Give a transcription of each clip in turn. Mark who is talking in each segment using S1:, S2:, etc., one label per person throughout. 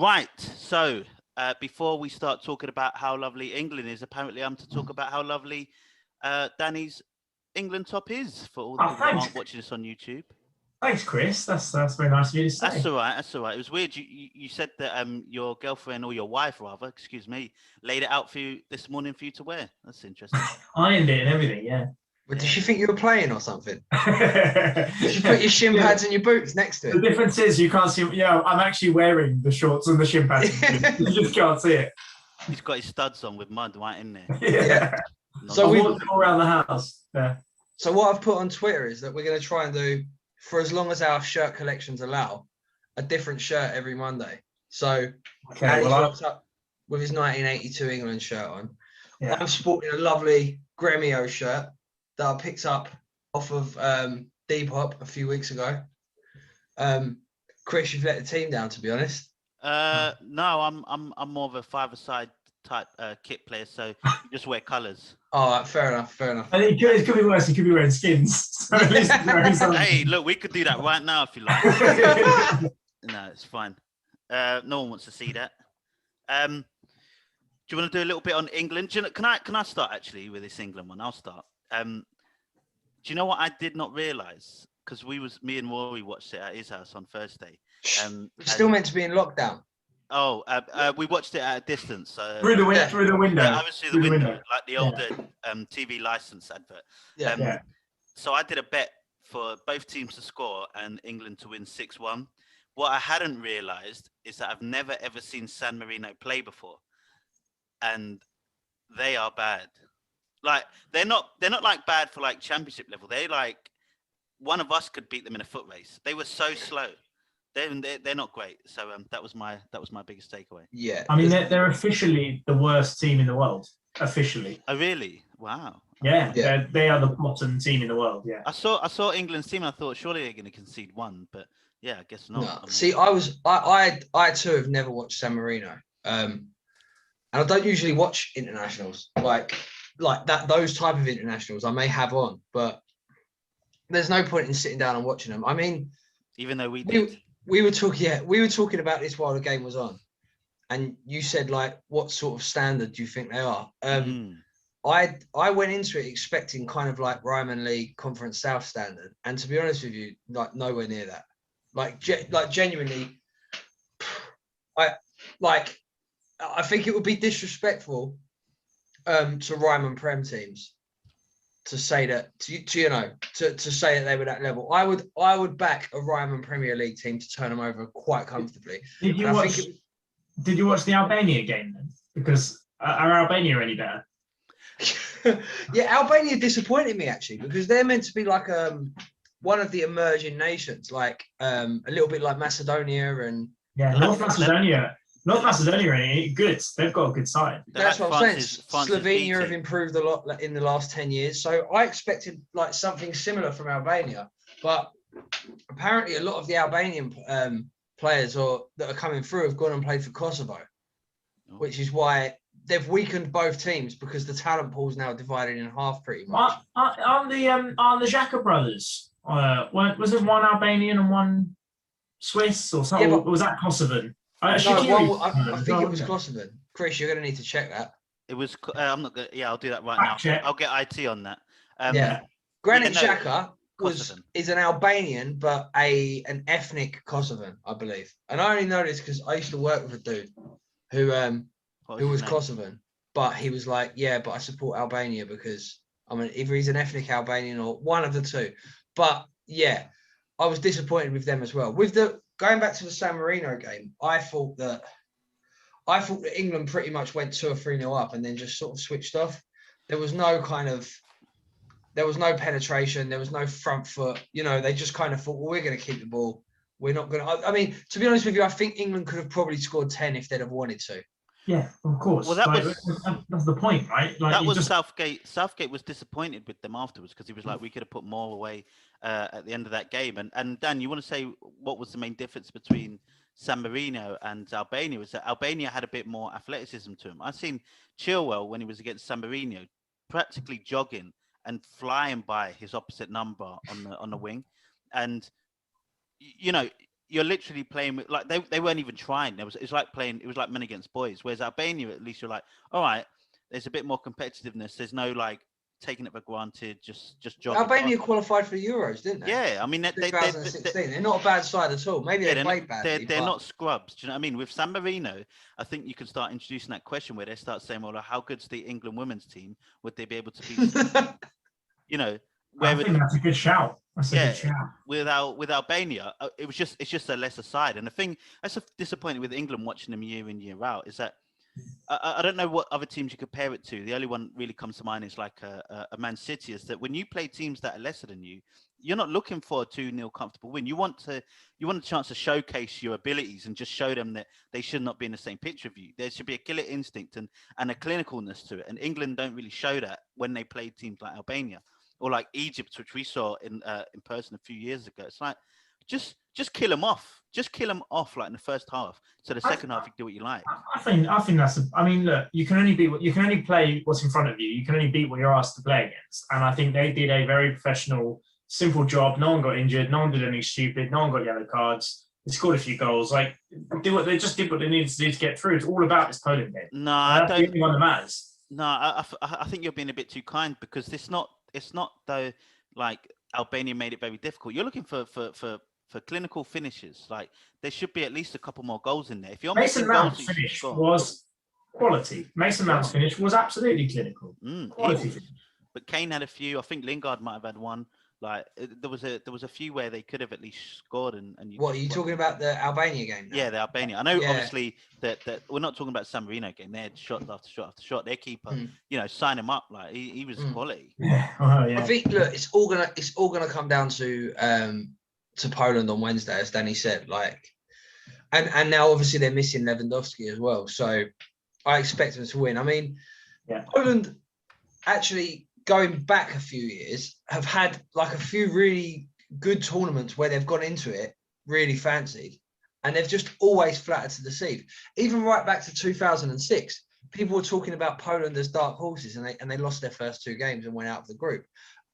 S1: Right. So before we start talking about how lovely England is, apparently I'm to talk about how lovely Danny's England top is for all the
S2: Oh,
S1: people that
S2: thanks.
S1: aren't watching this on YouTube.
S2: Thanks, Chris. That's very nice of you to say.
S1: That's all right. That's all right. It was weird. You said that your girlfriend or your wife, rather, excuse me, laid it out for you this morning for you to wear. That's interesting.
S2: Ironed it and everything, yeah.
S3: But
S1: Yeah.
S3: did she think you were playing or something?
S2: Did
S3: Did you put your shin pads and your boots next to
S2: The
S3: it?
S2: difference is you can't see. Yeah, I'm actually wearing the shorts and the shin pads. You just can't see it.
S1: He's got his studs on with mud right in there.
S2: Yeah.
S3: So
S2: I
S3: we
S2: walked all around the house. Yeah.
S3: So what I've put on Twitter is that we're going to try and do, for as long as our shirt collections allow, a different shirt every Monday. So
S2: Okay.
S3: Ali's
S2: Well,
S3: rocked up with his 1982 England shirt on.
S2: yeah.
S3: I'm sporting a lovely Gremio shirt that I picked up off of Depop a few weeks ago. Chris, you've let the team down, to be honest.
S1: No, I'm more of a five-a-side type kit player, so you just wear colours.
S3: All right, fair enough.
S2: I think it could be worse. He could be wearing skins. So at least he's wearing something.
S1: Hey, look, we could do that right now if you like. No, it's fine. No one wants to see that. Do you want to do a little bit on England? Can I start actually with this England one? I'll start. Do you know what I did not realise? Because me and Rory watched it at his house on Thursday.
S3: We're still meant to be in lockdown.
S1: Oh, we watched it at a distance.
S2: Through the window.
S1: Yeah, I was through the window, like the older TV license advert.
S3: Yeah.
S1: So I did a bet for both teams to score and England to win 6-1. What I hadn't realised is that I've never ever seen San Marino play before, and they are bad. Like they're not like bad for like championship level. They like one of us could beat them in a foot race. They were so slow. They're not great. So that was my biggest takeaway.
S3: Yeah.
S2: I mean, they're officially the worst team in the world. Officially.
S1: Oh really? Wow.
S2: Yeah. They are the bottom team in the world. Yeah.
S1: I saw England's team and I thought surely they're going to concede one, but yeah, I guess not.
S3: No. See, I too have never watched San Marino, and I don't usually watch internationals like that. Those type of internationals I may have on, but there's no point in sitting down and watching them. I mean,
S1: even though we did.
S3: We were talking about this while the game was on, and you said like, what sort of standard do you think they are? I went into it expecting kind of like Ryman League Conference South standard, and to be honest with you, like nowhere near that. Like genuinely, I think it would be disrespectful to Ryman Prem teams to say that to say that they were that level. I would back a Ryman Premier League team to turn them over quite comfortably.
S2: Did you watch the Albania game then? Because are Albania any better?
S3: Yeah, Albania disappointed me actually, because they're meant to be like one of the emerging nations, like a little bit like Macedonia and
S2: North Macedonia are any good. They've got a good side.
S3: That's what I'm saying. Slovenia have improved a lot in the last 10 years. So I expected like something similar from Albania, but apparently a lot of the Albanian players that are coming through have gone and played for Kosovo, which is why they've weakened both teams, because the talent pool is now divided in half pretty much.
S2: Aren't the Xhaka brothers? Was it one Albanian and one Swiss or something?
S3: Yeah,
S2: was that Kosovan?
S3: I think it was Kosovan. Chris, you're going to need to check that.
S1: It was. I'm not going. Yeah, I'll do that right now.
S2: Check.
S1: I'll get IT on that.
S3: Granit Xhaka is an Albanian, but an ethnic Kosovan, I believe. And I only know this because I used to work with a dude who was Kosovan, but he was like, yeah, but I support Albania because either he's an ethnic Albanian or one of the two. But yeah, I was disappointed with them as well. Going back to the San Marino game, I thought that England pretty much went 2 or 3-0 up and then just sort of switched off. There was no penetration. There was no front foot. They just kind of thought, well, we're going to keep the ball. We're not going to. I mean, to be honest with you, I think England could have probably scored 10 if they'd have wanted to.
S2: Yeah, of course.
S1: Well,
S2: that's the point, right? Like,
S1: that was Southgate. Southgate was disappointed with them afterwards because he was like, we could have put more away at the end of that game. And Dan, you want to say what was the main difference between San Marino and Albania? Was that Albania had a bit more athleticism to him. I've seen Chilwell when he was against San Marino practically jogging and flying by his opposite number on the wing, and you're literally playing with like they weren't even trying. It was like men against boys. Whereas Albania, at least you're like, all right, there's a bit more competitiveness. There's no like taking it for granted, just jogging.
S3: Albania qualified for the Euros, didn't they?
S1: Yeah, I mean,
S3: 2016. They're not a bad side at all. Maybe they played badly.
S1: They're not scrubs. Do you know what I mean? With San Marino, I think you can start introducing that question where they start saying, well, how good's the England women's team? Would they be able to beat, you know,
S2: I think that's a good shout. That's a good shout.
S1: With Albania, it's just a lesser side. And the thing that's disappointing with England watching them year in, year out is that I don't know what other teams you compare it to. The only one really comes to mind is like a Man City. Is that when you play teams that are lesser than you, you're not looking for a 2-0 comfortable win. You want a chance to showcase your abilities and just show them that they should not be in the same pitch with you. There should be a killer instinct and a clinicalness to it. And England don't really show that when they play teams like Albania or like Egypt, which we saw in person a few years ago. It's like just kill them off. Just kill them off like in the first half. So the second half you can do what you like.
S2: I think that's. I mean, look, you can only play what's in front of you. You can only beat what you're asked to play against. And I think they did a very professional, simple job. No one got injured. No one did anything stupid. No one got yellow cards. They scored a few goals. Like they just did what they needed to do to get through. It's all about this Poland game.
S1: No, I don't.
S2: The only one that matters.
S1: No, I think you're being a bit too kind because it's not though like Albania made it very difficult. You're looking for clinical finishes. Like there should be at least a couple more goals in there. If you're
S2: Mason Mount's finish was quality. Mason Mount's finish was absolutely clinical. Quality finish.
S1: But Kane had a few. I think Lingard might have had one. Like there was a few where they could have at least scored. And
S3: what are you talking about, the Albania game now?
S1: Yeah, the Albania. I know obviously that we're not talking about San Marino game. They had shot after shot after shot. Their keeper, sign him up. Like he was quality.
S2: Yeah. Oh, yeah.
S3: I think look, it's all gonna come down to Poland on Wednesday, as Danny said. Like, and now obviously they're missing Lewandowski as well. So I expect them to win. I mean, Poland actually, going back a few years, have had like a few really good tournaments where they've gone into it really fancied, and they've just always flattered to deceive. Even right back to 2006, people were talking about Poland as dark horses, and they lost their first 2 games and went out of the group.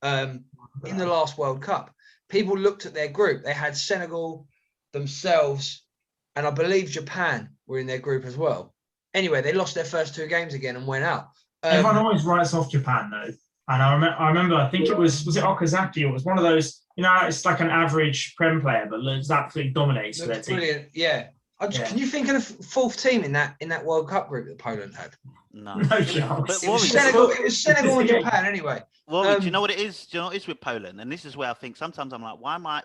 S3: In the last World Cup, people looked at their group. They had Senegal, themselves, and I believe Japan were in their group as well. Anyway, they lost their first 2 games again and went out.
S2: Everyone always writes off Japan though. And I remember, I think it was it Okazaki? It was one of those, it's like an average Prem player, but it's absolutely dominates their team.
S3: Brilliant, yeah. Can you think of the 4th team in that World Cup group that Poland had?
S1: No.
S3: It was Senegal and Japan anyway.
S1: Well, do you know what it is? Do you know what it is with Poland? And this is where I think sometimes I'm like, why am I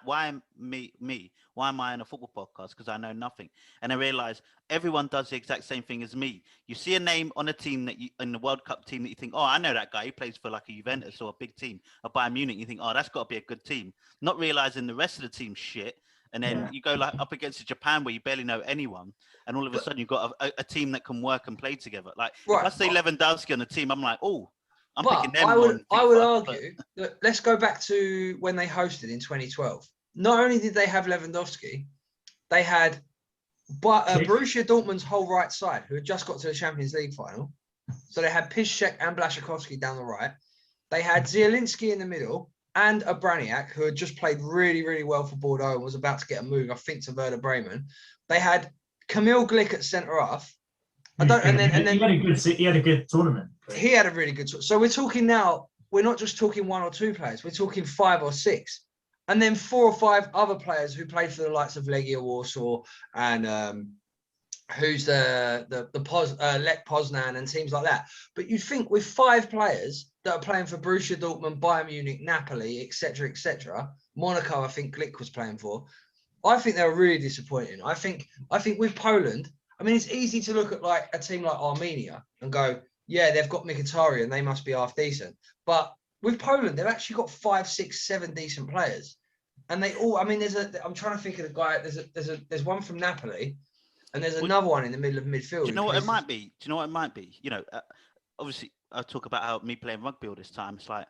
S1: in a football podcast? Because I know nothing. And I realize everyone does the exact same thing as me. You see a name on a team in the World Cup team that you think, oh, I know that guy. He plays for like a Juventus or a big team, or Bayern Munich. You think, oh, that's got to be a good team. Not realizing the rest of the team's shit. And then you go like up against Japan where you barely know anyone, and all of a sudden you've got a team that can work and play together. Like if I say Lewandowski on the team, I'm like, oh, I'm picking them.
S3: I would argue that let's go back to when they hosted in 2012. Not only did they have Lewandowski, they had Borussia Dortmund's whole right side, who had just got to the Champions League final. So they had Piszczek and Blaszczykowski down the right. They had Zielinski in the middle, and a Braniak, who had just played really, really well for Bordeaux and was about to get a move, I think, to Werder Bremen. They had Kamil Glick at centre half.
S2: He had a good tournament.
S3: He had a really good tournament. So we're talking now, we're not just talking 1 or 2 players, we're talking 5 or 6. And then 4 or 5 other players who played for the likes of Legia Warsaw and who's Lech Poznan and teams like that. But you'd think with 5 players that are playing for Borussia Dortmund, Bayern Munich, Napoli, etc., Monaco, I think Glick was playing for. I think they were really disappointing. I think with Poland, I mean, it's easy to look at like a team like Armenia and go, yeah, they've got Mkhitaryan, they must be half decent. But with Poland, they've actually got 5, 6, 7 decent players, and they all. I mean, I'm trying to think of the guy. There's one from Napoli, and there's another one in the middle of midfield.
S1: Do you know what it might be? Obviously, I talk about how me playing rugby all this time. It's like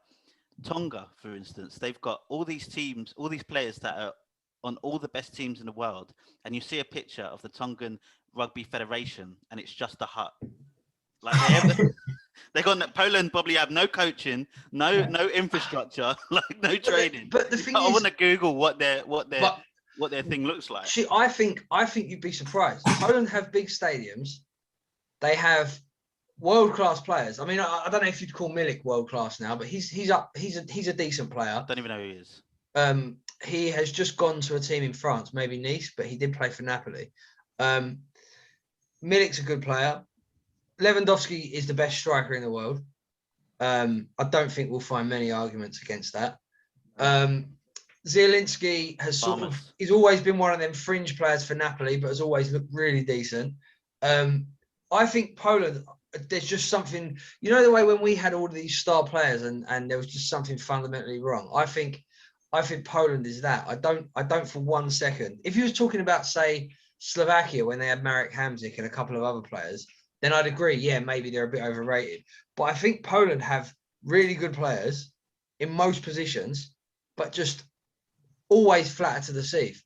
S1: Tonga, for instance. They've got all these teams, all these players that are on all the best teams in the world, and you see a picture of the Tongan Rugby Federation, and it's just a hut. Like they got Poland probably have no coaching, no infrastructure, like no training.
S3: But the thing
S1: I want to Google what they're. what their thing looks like.
S3: I think you'd be surprised. Poland have big stadiums. They have world-class players. I mean, I don't know if you'd call Milik world-class now, but he's up. He's a decent player.
S1: Don't even know who he is.
S3: He has just gone to a team in France, maybe Nice, but he did play for Napoli. Milik's a good player. Lewandowski is the best striker in the world. I don't think we'll find many arguments against that. Zielinski has he's always been one of them fringe players for Napoli, but has always looked really decent. I think Poland, there's just something, you know, the way when we had all of these star players and there was just something fundamentally wrong. I think Poland is that. I don't for 1 second. If you was talking about, say, Slovakia when they had Marek Hamsik and a couple of other players, then I'd agree, yeah, maybe they're a bit overrated. But I think Poland have really good players in most positions, but just always flatter to deceive.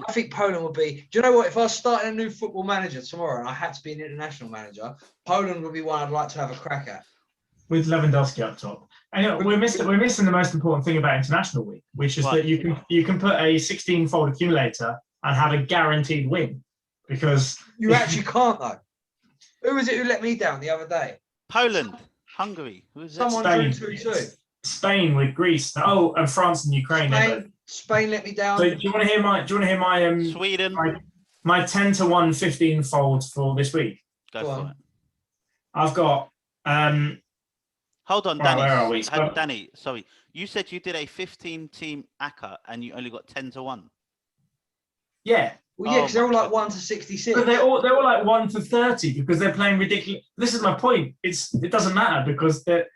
S3: I think Poland would be, do you know what? If I was starting a new football manager tomorrow and I had to be an international manager, Poland would be one I'd like to have a crack at.
S2: With Lewandowski up top. And you know, we're missing the most important thing about international week, which is that you can put a 16-fold accumulator and have a guaranteed win. Because
S3: you actually can't though. Who was it who let me down the other day?
S1: Poland, Hungary. Who is it?
S3: Someone drew 2-2.
S2: Spain with Greece. Oh, and France and Ukraine.
S3: Spain let me down.
S2: So do you want to hear my
S1: Sweden?
S2: My 10-1 15-fold for this week?
S1: Go for it.
S2: I've got
S1: hold on, Danny.
S2: Where are we?
S1: Danny, sorry. You said you did a 15-team ACCA and you only got 10-1.
S2: Yeah.
S3: Well, yeah, because they're all like 1 to 66.
S2: But they're all like 1 to 30 because they're playing ridiculous. This is my point. It doesn't matter because they're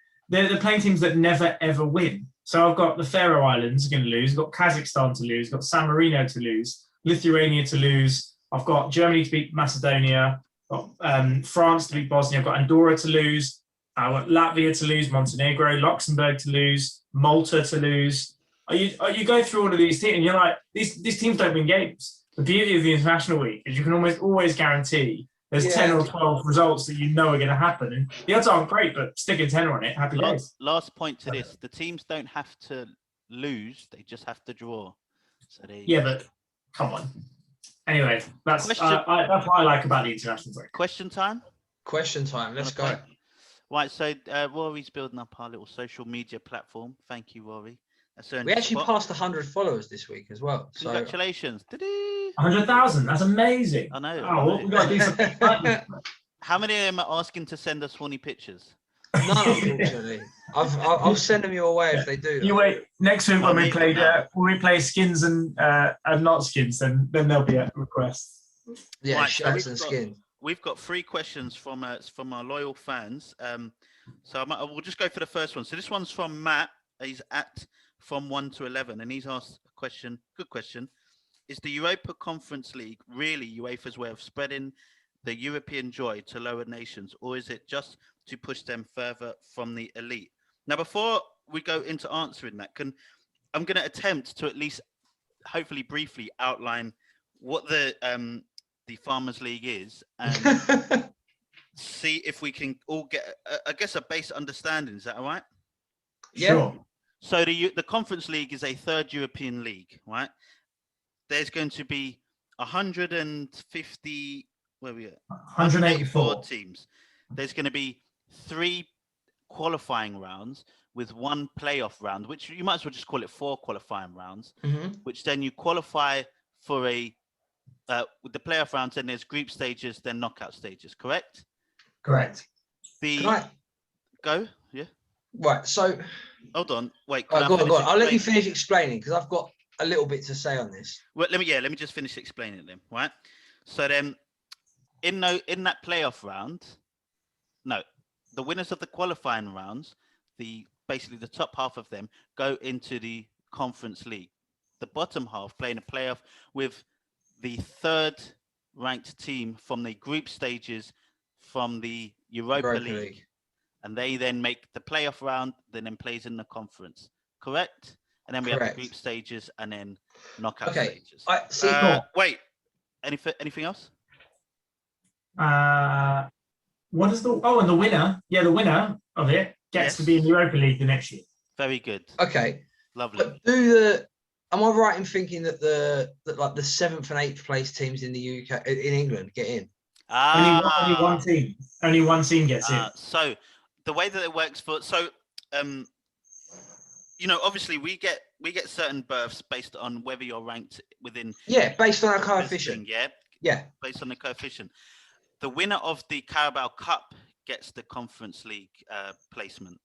S2: playing teams that never ever win. So I've got the Faroe Islands going to lose. I've got Kazakhstan to lose. I've got San Marino to lose. Lithuania to lose. I've got Germany to beat Macedonia. I've got France to beat Bosnia. I've got Andorra to lose. I've got Latvia to lose. Montenegro, Luxembourg to lose. Malta to lose. You go through all of these teams and you're like, these teams don't win games. The beauty of the international week is you can always guarantee there's 10 or 12 results that you know are going to happen. And the odds aren't great, but stick a tenner on it. Happy days.
S1: Last point to this. The teams don't have to lose. They just have to draw. So
S2: but come on. Anyway, that's what I like about the international break.
S1: Question time?
S3: Question time. Let's go.
S1: Right, so Rory's building up our little social media platform. Thank you, Rory.
S3: We actually passed 100 followers this week as well.
S1: Congratulations.
S2: 100,000. That's amazing.
S1: I know.
S2: Oh, we got to do something.
S1: How many of them are asking to send us horny pictures?
S3: None, unfortunately. I'll send them your way if they do.
S2: You wait. Next week when we play skins and not skins, then there'll be a request.
S3: Yeah,
S1: right,
S3: shirts and skins.
S1: We've got 3 questions from our loyal fans. So we'll just go for the first one. So this one's from Matt. He's at from 1 to 11, and he's asked a question. Good question. Is the Europa Conference League really UEFA's way of spreading the European joy to lower nations, or is it just to push them further from the elite? Now, before we go into answering that, I'm going to attempt to at least, hopefully briefly, outline what the Farmers League is, and see if we can all get, I guess, a base understanding. Is that all right?
S3: Yeah.
S2: Sure.
S1: So the Conference League is a third European league, right? There's going to be 150, where are we at?
S2: 184
S1: teams. There's going to be 3 qualifying rounds with 1 playoff round, which you might as well just call it 4 qualifying rounds, which then you qualify for with the playoff rounds, then there's group stages, then knockout stages, correct?
S2: Correct.
S1: Go? Yeah.
S3: Right, so
S1: hold on, wait.
S3: Go on. I'll let you finish explaining because I've got a little bit to say on this.
S1: Well, let me just finish explaining it then, right? So then, in that playoff round, the winners of the qualifying rounds, basically the top half of them go into the Conference League. The bottom half playing a playoff with the 3rd ranked team from the group stages from the Europa League. And they then make the playoff round, then plays in the conference. Correct? And then we have the group stages and then knockout stages. Wait, anything else?
S2: What is and the winner? Yeah, the winner of it gets to be in the Europa League the next year.
S1: Very good.
S3: Okay.
S1: Lovely.
S3: But am I right in thinking that like the 7th and 8th place teams in the UK in England get in?
S2: Only one team. Only one team gets in.
S1: So the way that it works obviously we get certain berths based on whether you're ranked within.
S3: Yeah, based on our coefficient.
S1: Yeah, based on the coefficient. The winner of the Carabao Cup gets the Conference League placement.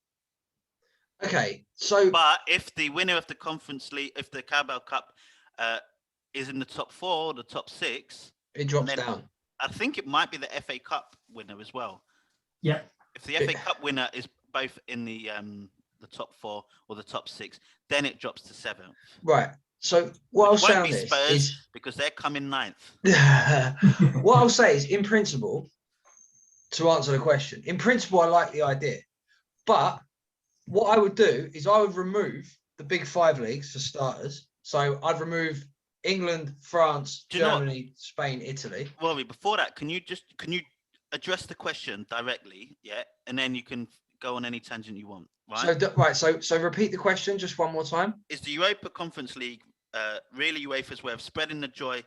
S3: Okay, so
S1: but if the winner of the Conference League, if the Carabao Cup is in the top 4 or the top 6,
S3: it drops down.
S1: I think it might be the FA Cup winner as well.
S2: Yeah.
S1: If the FA Cup winner is both in the top 4 or the top 6, then it drops to 7th.
S3: Right. So what I'll say on this
S1: Spurs,
S3: is
S1: because they're coming 9th.
S3: What I'll say is, in principle, to answer the question, in principle, I like the idea, but what I would do is I would remove the big 5 leagues for starters. So I'd remove England, France, Germany, Spain, Italy.
S1: Rory, before that, can you address the question directly? Yeah, and then you can go on any tangent you want. Right.
S3: So repeat the question just one more time.
S1: Is the Europa Conference League really UEFA's way of spreading the joy,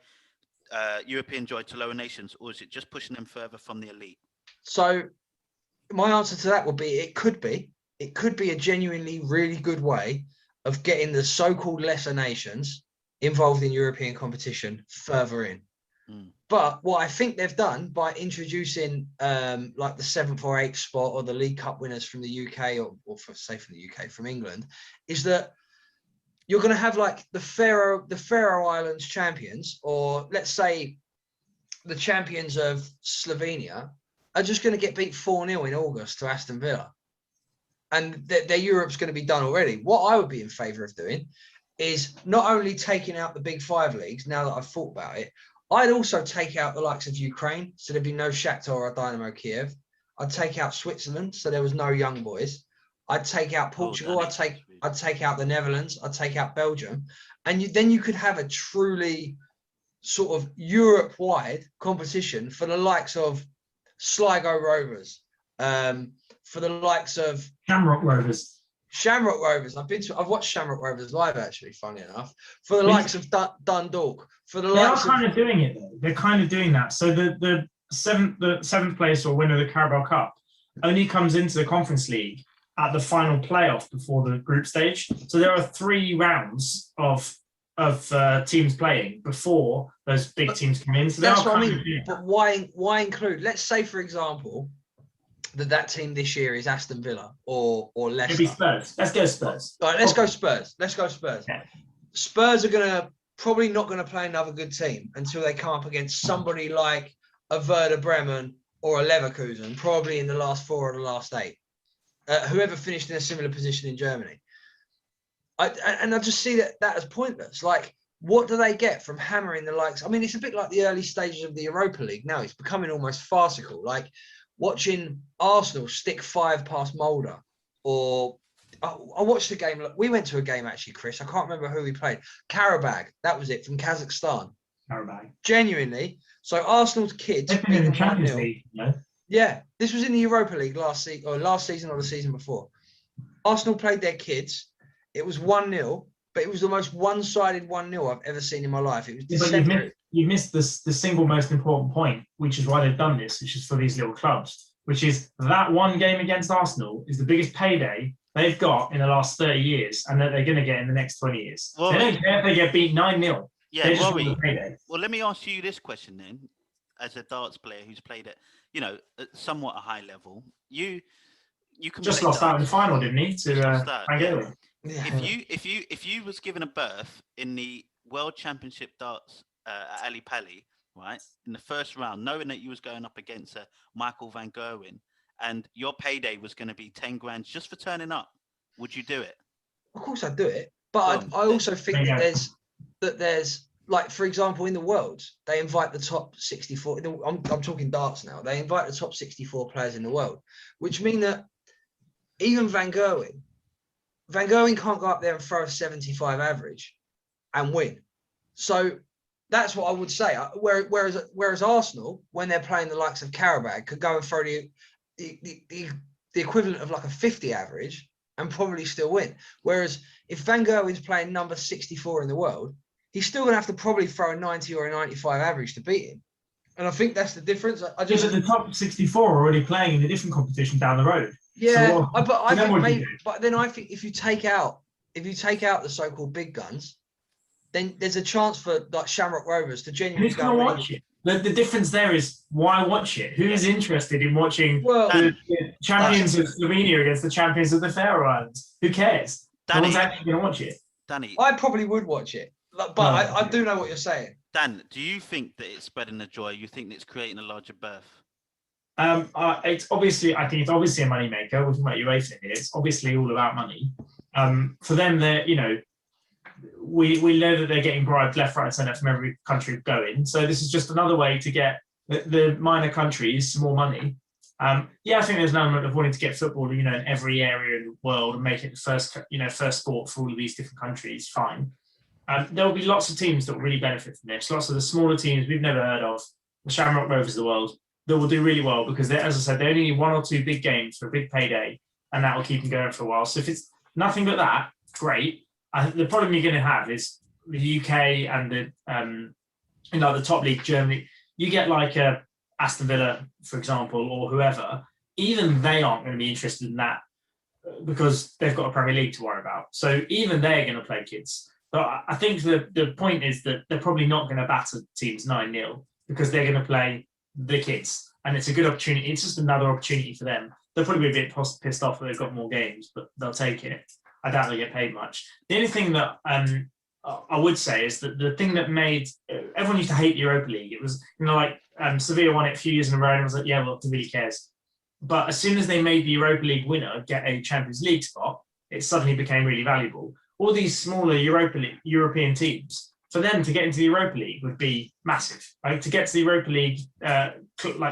S1: European joy, to lower nations, or is it just pushing them further from the elite?
S3: So my answer to that would be it could be a genuinely really good way of getting the so-called lesser nations involved in European competition further in. But what I think they've done by introducing like the 7th or 8th spot or the League Cup winners from the UK or from the UK, from England, is that you're going to have like the Faroe Islands champions, or let's say the champions of Slovenia, are just going to get beat 4-0 in August to Aston Villa. And their Europe's going to be done already. What I would be in favour of doing is not only taking out the big 5 leagues, now that I've thought about it, I'd also take out the likes of Ukraine, so there'd be no Shakhtar or Dynamo Kiev. I'd take out Switzerland, so there was no young boys. I'd take out Portugal. I'd take out the Netherlands. I'd take out Belgium, and then you could have a truly sort of Europe-wide competition for the likes of Sligo Rovers, for the likes of
S2: Shamrock Rovers.
S3: I've watched Shamrock Rovers live, actually, funny enough. For the likes of Dundalk.
S2: They are kind of doing it, though. They're kind of doing that. So the seventh place or winner of the Carabao Cup only comes into the Conference League at the final playoff before the group stage. So there are 3 rounds of teams playing before those big teams come in. So
S3: that's what I mean. But why include? Let's say, for example, that team this year is Aston Villa or Leicester.
S2: Maybe Spurs. Let's go Spurs.
S3: All right, let's go Spurs. Yeah. Spurs are probably not going to play another good team until they come up against somebody like a Werder Bremen or a Leverkusen, probably in the last 4 or the last 8. Whoever finished in a similar position in Germany. I just see that as pointless. Like, what do they get from hammering the likes? I mean, it's a bit like the early stages of the Europa League now. It's becoming almost farcical. Like, watching Arsenal stick 5 past Mulder, or I watched the game. We went to a game, actually, Chris. I can't remember who we played. Karabag, that was it, from Kazakhstan.
S2: Karabag.
S3: Genuinely. So Arsenal's kids beat them 1-0. Yeah, this was in the Europa League last season or the season before. Arsenal played their kids. It was 1-0, but it was the most one-sided 1-0 I've ever seen in my life. It was
S2: But you missed the single most important point, which is why they've done this, which is for these little clubs, which is that one game against Arsenal is the biggest payday they've got in the last 30 years and that they're going to get in the next 20 years. Well, they don't care if they get beat 9-0.
S1: Yeah, Rory, well, let me ask you this question then. As a darts player who's played at somewhat a high level, you can
S2: just lost out in the final, didn't he? To Aguero.
S3: Yeah.
S1: If you was given a berth in the World Championship darts at Ali Pali, right, in the first round, knowing that you was going up against Michael van Gerwen, and your payday was going to be 10 grand just for turning up, would you do it?
S3: Of course I'd do it, but I also think that there's like, for example, in the world, they invite the top 64. I'm talking darts now. They invite the top 64 players in the world, which mean that even Van Gerwen can't go up there and throw a 75 average and win. So that's what I would say. Whereas Arsenal, when they're playing the likes of Karabag, could go and throw the equivalent of like a 50 average and probably still win. Whereas if Van Gerwen's playing number 64 in the world, he's still going to have to probably throw a 90 or a 95 average to beat him. And I think that's the difference. I just
S2: but the top 64 are already playing in a different competition down the road.
S3: Yeah,
S2: so
S3: but I think
S2: maybe.
S3: But then I think if you take out the so-called big guns, then there's a chance for like Shamrock Rovers to genuinely
S2: Who's going to watch it? The difference there is why watch it? Who is interested in watching the champions of Slovenia against the champions of the Faroe Islands? Who cares? No one's actually going to watch it.
S1: Danny,
S3: I probably would watch it, but I do know what you're saying.
S1: Dan, do you think that it's spreading the joy? You think that it's creating a larger berth?
S2: It's obviously, I think it's obviously a moneymaker. We're talking about UEFA here. It's obviously all about money. For them, they're, we know that they're getting bribed left, right, and centre from every country going. So this is just another way to get the minor countries more money. I think there's an element of wanting to get football, in every area in the world and make it the first sport for all of these different countries. Fine. There will be lots of teams that will really benefit from this. Lots of the smaller teams we've never heard of, the Shamrock Rovers of the world, that will do really well because, as I said, they only need 1 or 2 big games for a big payday, and that will keep them going for a while. So if it's nothing but that, great. I think the problem you're going to have is the UK and the top league, Germany. You get like Aston Villa, for example, or whoever. Even they aren't going to be interested in that because they've got a Premier League to worry about. So even they're going to play kids. But I think the point is that they're probably not going to batter teams 9-0 because they're going to play the kids, and it's a good opportunity. It's just another opportunity for them. They'll probably be a bit pissed off that they've got more games, but they'll take it. I doubt they get paid much. The only thing that I would say is that the thing that made everyone used to hate the Europa League. It was Sevilla won it a few years in a row, and it was like, yeah, well, who really cares? But as soon as they made the Europa League winner get a Champions League spot, it suddenly became really valuable. All these smaller European teams, for them to get into the Europa League would be massive. Right? To get to the Europa League, because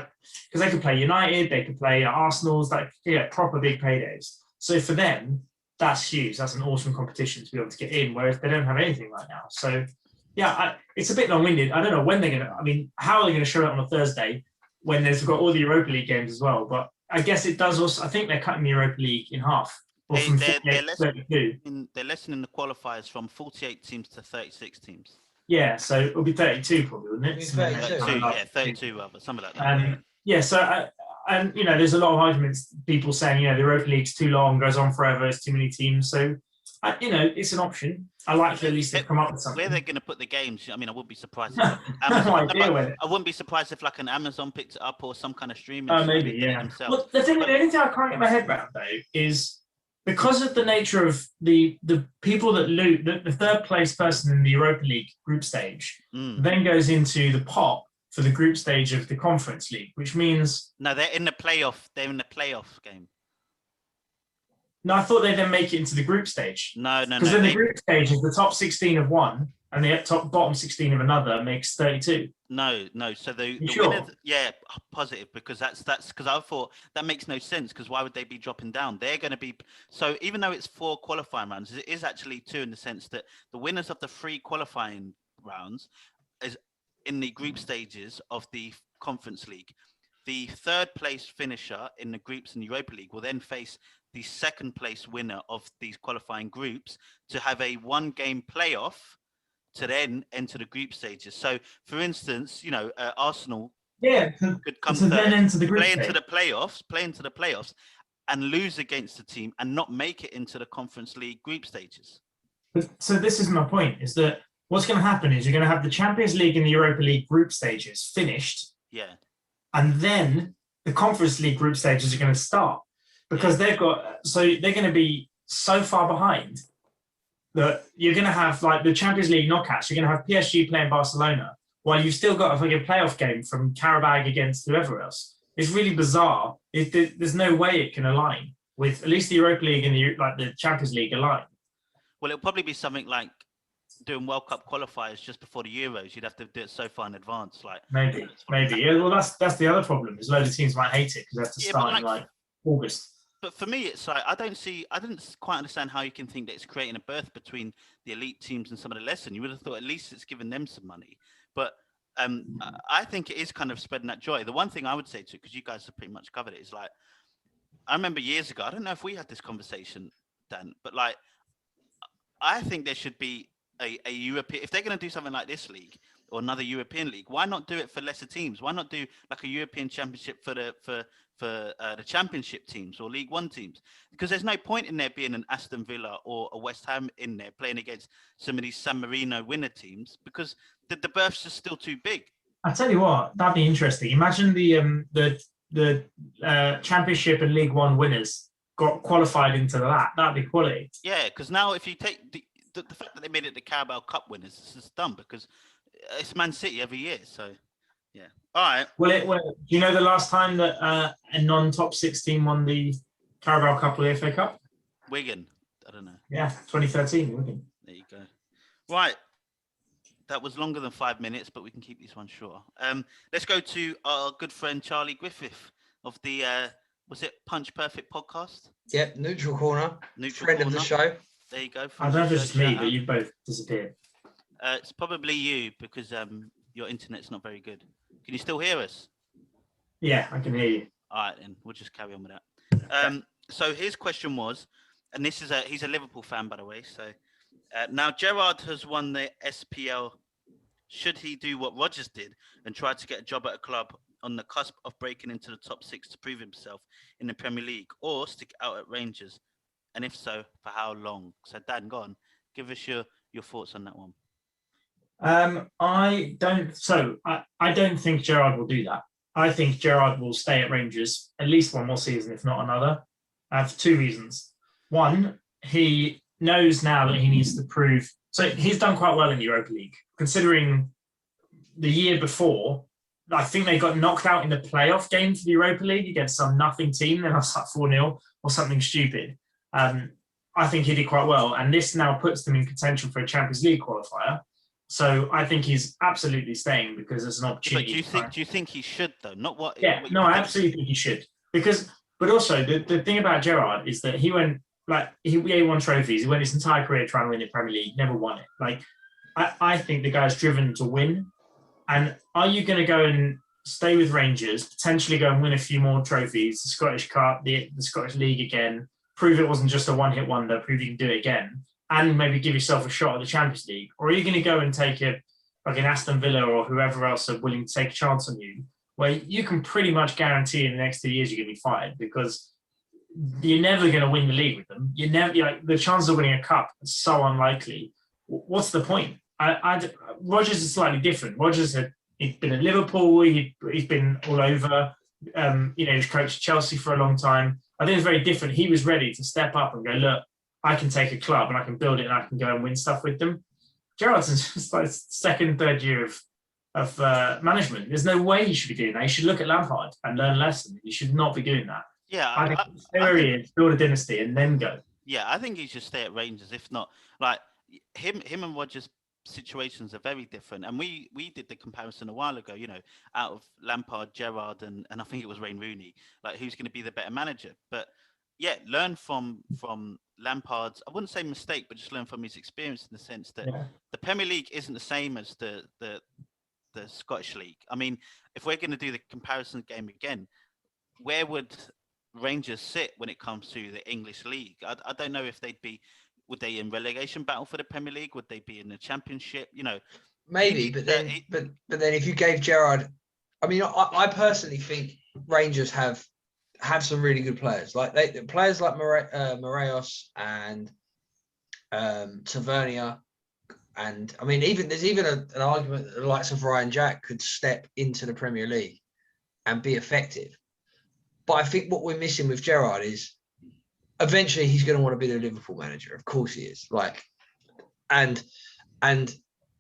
S2: they could play United, they could play Arsenal's, proper big paydays. So for them, that's huge. That's an awesome competition to be able to get in, whereas they don't have anything right now. So, it's a bit long-winded. I don't know when they're going to, how are they going to show it on a Thursday when they've got all the Europa League games as well? But I guess it does also, I think they're cutting the Europa League in half.
S1: They're lessening the qualifiers from 48 teams to 36 teams.
S2: Yeah, so it'll be 32 probably, wouldn't it?
S1: 32 rather, something like that.
S2: There's a lot of arguments, people saying, the Europa League's too long, goes on forever, it's too many teams. So, it's an option. I like to at least they've come up with something.
S1: Where they're going to put the games, I wouldn't be surprised. I wouldn't be surprised if like an Amazon picked it up or some kind of streaming.
S2: Maybe, yeah. Well, the only thing I can't get my head around though is because of the nature of the people that lose, the third place person in the Europa League group stage then goes into the pot for the group stage of the Conference League, which means
S1: no, they're in the playoff. They're in the playoff game.
S2: No, I thought they'd then make it into the group stage.
S1: No.
S2: Because then the group stage is the top 16 of one, and the bottom 16 of another makes 32.
S1: No. So the
S2: sure?
S1: winners, positive, because that's because I thought that makes no sense. Because why would they be dropping down? They're going to be so even though it's 4 qualifying rounds, it is actually 2 in the sense that the winners of the 3 qualifying rounds is in the group stages of the Conference League. The third place finisher in the groups in the Europa League will then face the second place winner of these qualifying groups to have a 1-game playoff to then enter the group stages. So, for instance, Arsenal could come third,
S2: then into the group
S1: play into the playoffs, and lose against the team and not make it into the Conference League group stages.
S2: So this is my point: is that what's going to happen is you're going to have the Champions League and the Europa League group stages finished, and then the Conference League group stages are going to start. Because they're going to be so far behind that you're going to have like the Champions League knockouts. You're going to have PSG playing Barcelona while you've still got a playoff game from Karabag against whoever else. It's really bizarre. There's no way it can align with at least the Europa League and the Champions League align.
S1: Well, it'll probably be something like doing World Cup qualifiers just before the Euros. You'd have to do it so far in advance.
S2: Maybe. Yeah, well, that's the other problem. Is loads of teams might hate it because they have to start in August.
S1: But for me, it's like I didn't quite understand how you can think that it's creating a berth between the elite teams and some of the lesser. You would have thought at least it's giving them some money. But I think it is kind of spreading that joy. The one thing I would say because you guys have pretty much covered it, is like I remember years ago. I don't know if we had this conversation. Dan, but like, I think there should be a European. If they're going to do something like this league or another European league, why not do it for lesser teams? Why not do like a European Championship for the Championship teams or League One teams? Because there's no point in there being an Aston Villa or a West Ham in there playing against some of these San Marino winner teams, because the berths are still too big.
S2: I tell you what, that'd be interesting. Imagine the Championship and League One winners got qualified into that. That'd be quality.
S1: Yeah, because now if you take the fact that they made it the Carabao Cup winners, this is dumb because it's Man City every year. So, yeah. All right.
S2: Well, do you know the last time that a non-top 6 team won the Carabao Cup or the FA Cup?
S1: Wigan. I don't know.
S2: Yeah, 2013, Wigan.
S1: There you go. Right. That was longer than 5 minutes, but we can keep this one shorter. Let's go to our good friend Charlie Griffith of the was it Punch Perfect podcast?
S3: Yep, Neutral Corner. Friend of the show.
S1: There you go.
S2: I don't know if it's me, but you both disappeared.
S1: It's probably you because your internet's not very good. Can you still hear us?
S2: Yeah, I can hear you.
S1: All right, then we'll just carry on with that. So his question was, and this is he's a Liverpool fan, by the way. So now Gerrard has won the SPL. Should he do what Rodgers did and try to get a job at a club on the cusp of breaking into the top 6 to prove himself in the Premier League, or stick out at Rangers? And if so, for how long? So Dan, go on. Give us your thoughts on that one.
S2: I don't think Gerrard will do that. I think Gerrard will stay at Rangers at least one more season, if not another. For 2 reasons. One, he knows now that he needs to prove. So he's done quite well in the Europa League, considering the year before. I think they got knocked out in the playoff game for the Europa League against some nothing team. They lost like 4-0 or something stupid. I think he did quite well, and this now puts them in contention for a Champions League qualifier. So I think he's absolutely staying because there's an opportunity.
S1: But do you think he should though? Not what?
S2: Yeah,
S1: what
S2: no, I absolutely think he should. But also the thing about Gerrard is that he went he won trophies. He went his entire career trying to win the Premier League, never won it. Like I think the guy's driven to win. And are you going to go and stay with Rangers, potentially go and win a few more trophies, the Scottish Cup, the Scottish League again, prove it wasn't just a one-hit wonder, prove you can do it again, and maybe give yourself a shot at the Champions League? Or are you going to go and take an Aston Villa or whoever else are willing to take a chance on you, where you can pretty much guarantee in the next 2 years you're going to be fired because you're never going to win the league with them. The chances of winning a cup is so unlikely. What's the point? Rodgers is slightly different. Rodgers he'd been at Liverpool. He's been all over. He's coached Chelsea for a long time. I think it's very different. He was ready to step up and go, look, I can take a club and I can build it and I can go and win stuff with them. Gerrard's just like second, third year of management. There's no way he should be doing that. He should look at Lampard and learn a lesson. He should not be doing that.
S1: Yeah,
S2: I think stay where he is, build a dynasty, and then go.
S1: Yeah, I think he should stay at Rangers. If not, like him and Rodgers' situations are very different. And we did the comparison a while ago. Out of Lampard, Gerrard, and I think it was Wayne Rooney. Like, who's going to be the better manager? But yeah, learn from Lampard's, I wouldn't say mistake, but just learn from his experience in the sense that the Premier League isn't the same as the Scottish League. I mean, if we're going to do the comparison game again, where would Rangers sit when it comes to the English League? I don't know if would they in relegation battle for the Premier League? Would they be in the Championship?
S3: Maybe, but then if you gave Gerrard, I mean, I personally think Rangers have some really good players. Like players like Morelos and Tavernier, and I mean, there's even an argument that the likes of Ryan Jack could step into the Premier League and be effective. But I think what we're missing with Gerrard is eventually he's going to want to be the Liverpool manager. Of course he is. And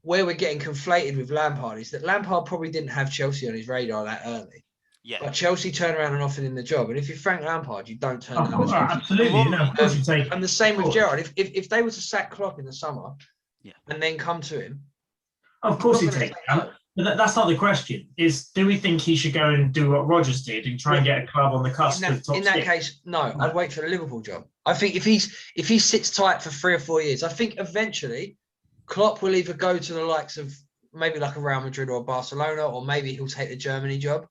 S3: where we're getting conflated with Lampard is that Lampard probably didn't have Chelsea on his radar that early.
S1: Yeah.
S3: But Chelsea turned around and offered him the job. And if you're Frank Lampard, you don't turn down the job.
S2: Absolutely. Of course you take.
S3: And the same with Gerrard. If they were to sack Klopp in the summer and then come to him.
S2: Of course he takes that. But that's not the question. Do we think he should go and do what Rodgers did and try and get a club on the cusp of top
S3: in that case, no. I'd wait for the Liverpool job. I think if he sits tight for 3 or 4 years, I think eventually Klopp will either go to the likes of maybe like a Real Madrid or a Barcelona, or maybe he'll take the Germany job.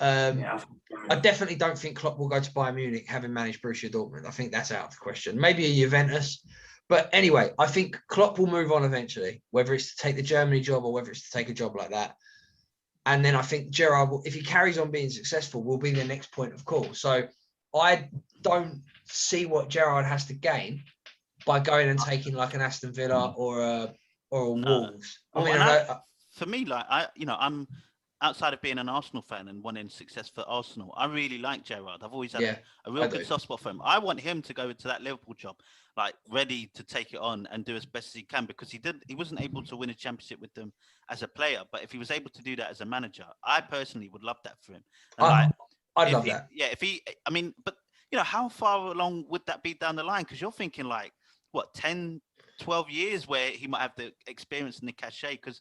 S3: I definitely don't think Klopp will go to Bayern Munich having managed Borussia Dortmund. I think that's out of the question. Maybe a Juventus. But anyway, I think Klopp will move on eventually, whether it's to take the Germany job or whether it's to take a job like that. And then I think Gerrard, if he carries on being successful, will be the next point of call. So I don't see what Gerrard has to gain by going and taking like an Aston Villa or a Wolves.
S1: For me, like I'm outside of being an Arsenal fan and wanting success for Arsenal, I really like Gerrard. I've always had a real good soft spot for him. I want him to go into that Liverpool job, like ready to take it on and do as best as he can, because he wasn't able to win a championship with them as a player, but if he was able to do that as a manager, I personally would love that for him. And
S3: I'd love that.
S1: Yeah, but how far along would that be down the line? Because you're thinking like, what, 10, 12 years where he might have the experience and the cachet? Because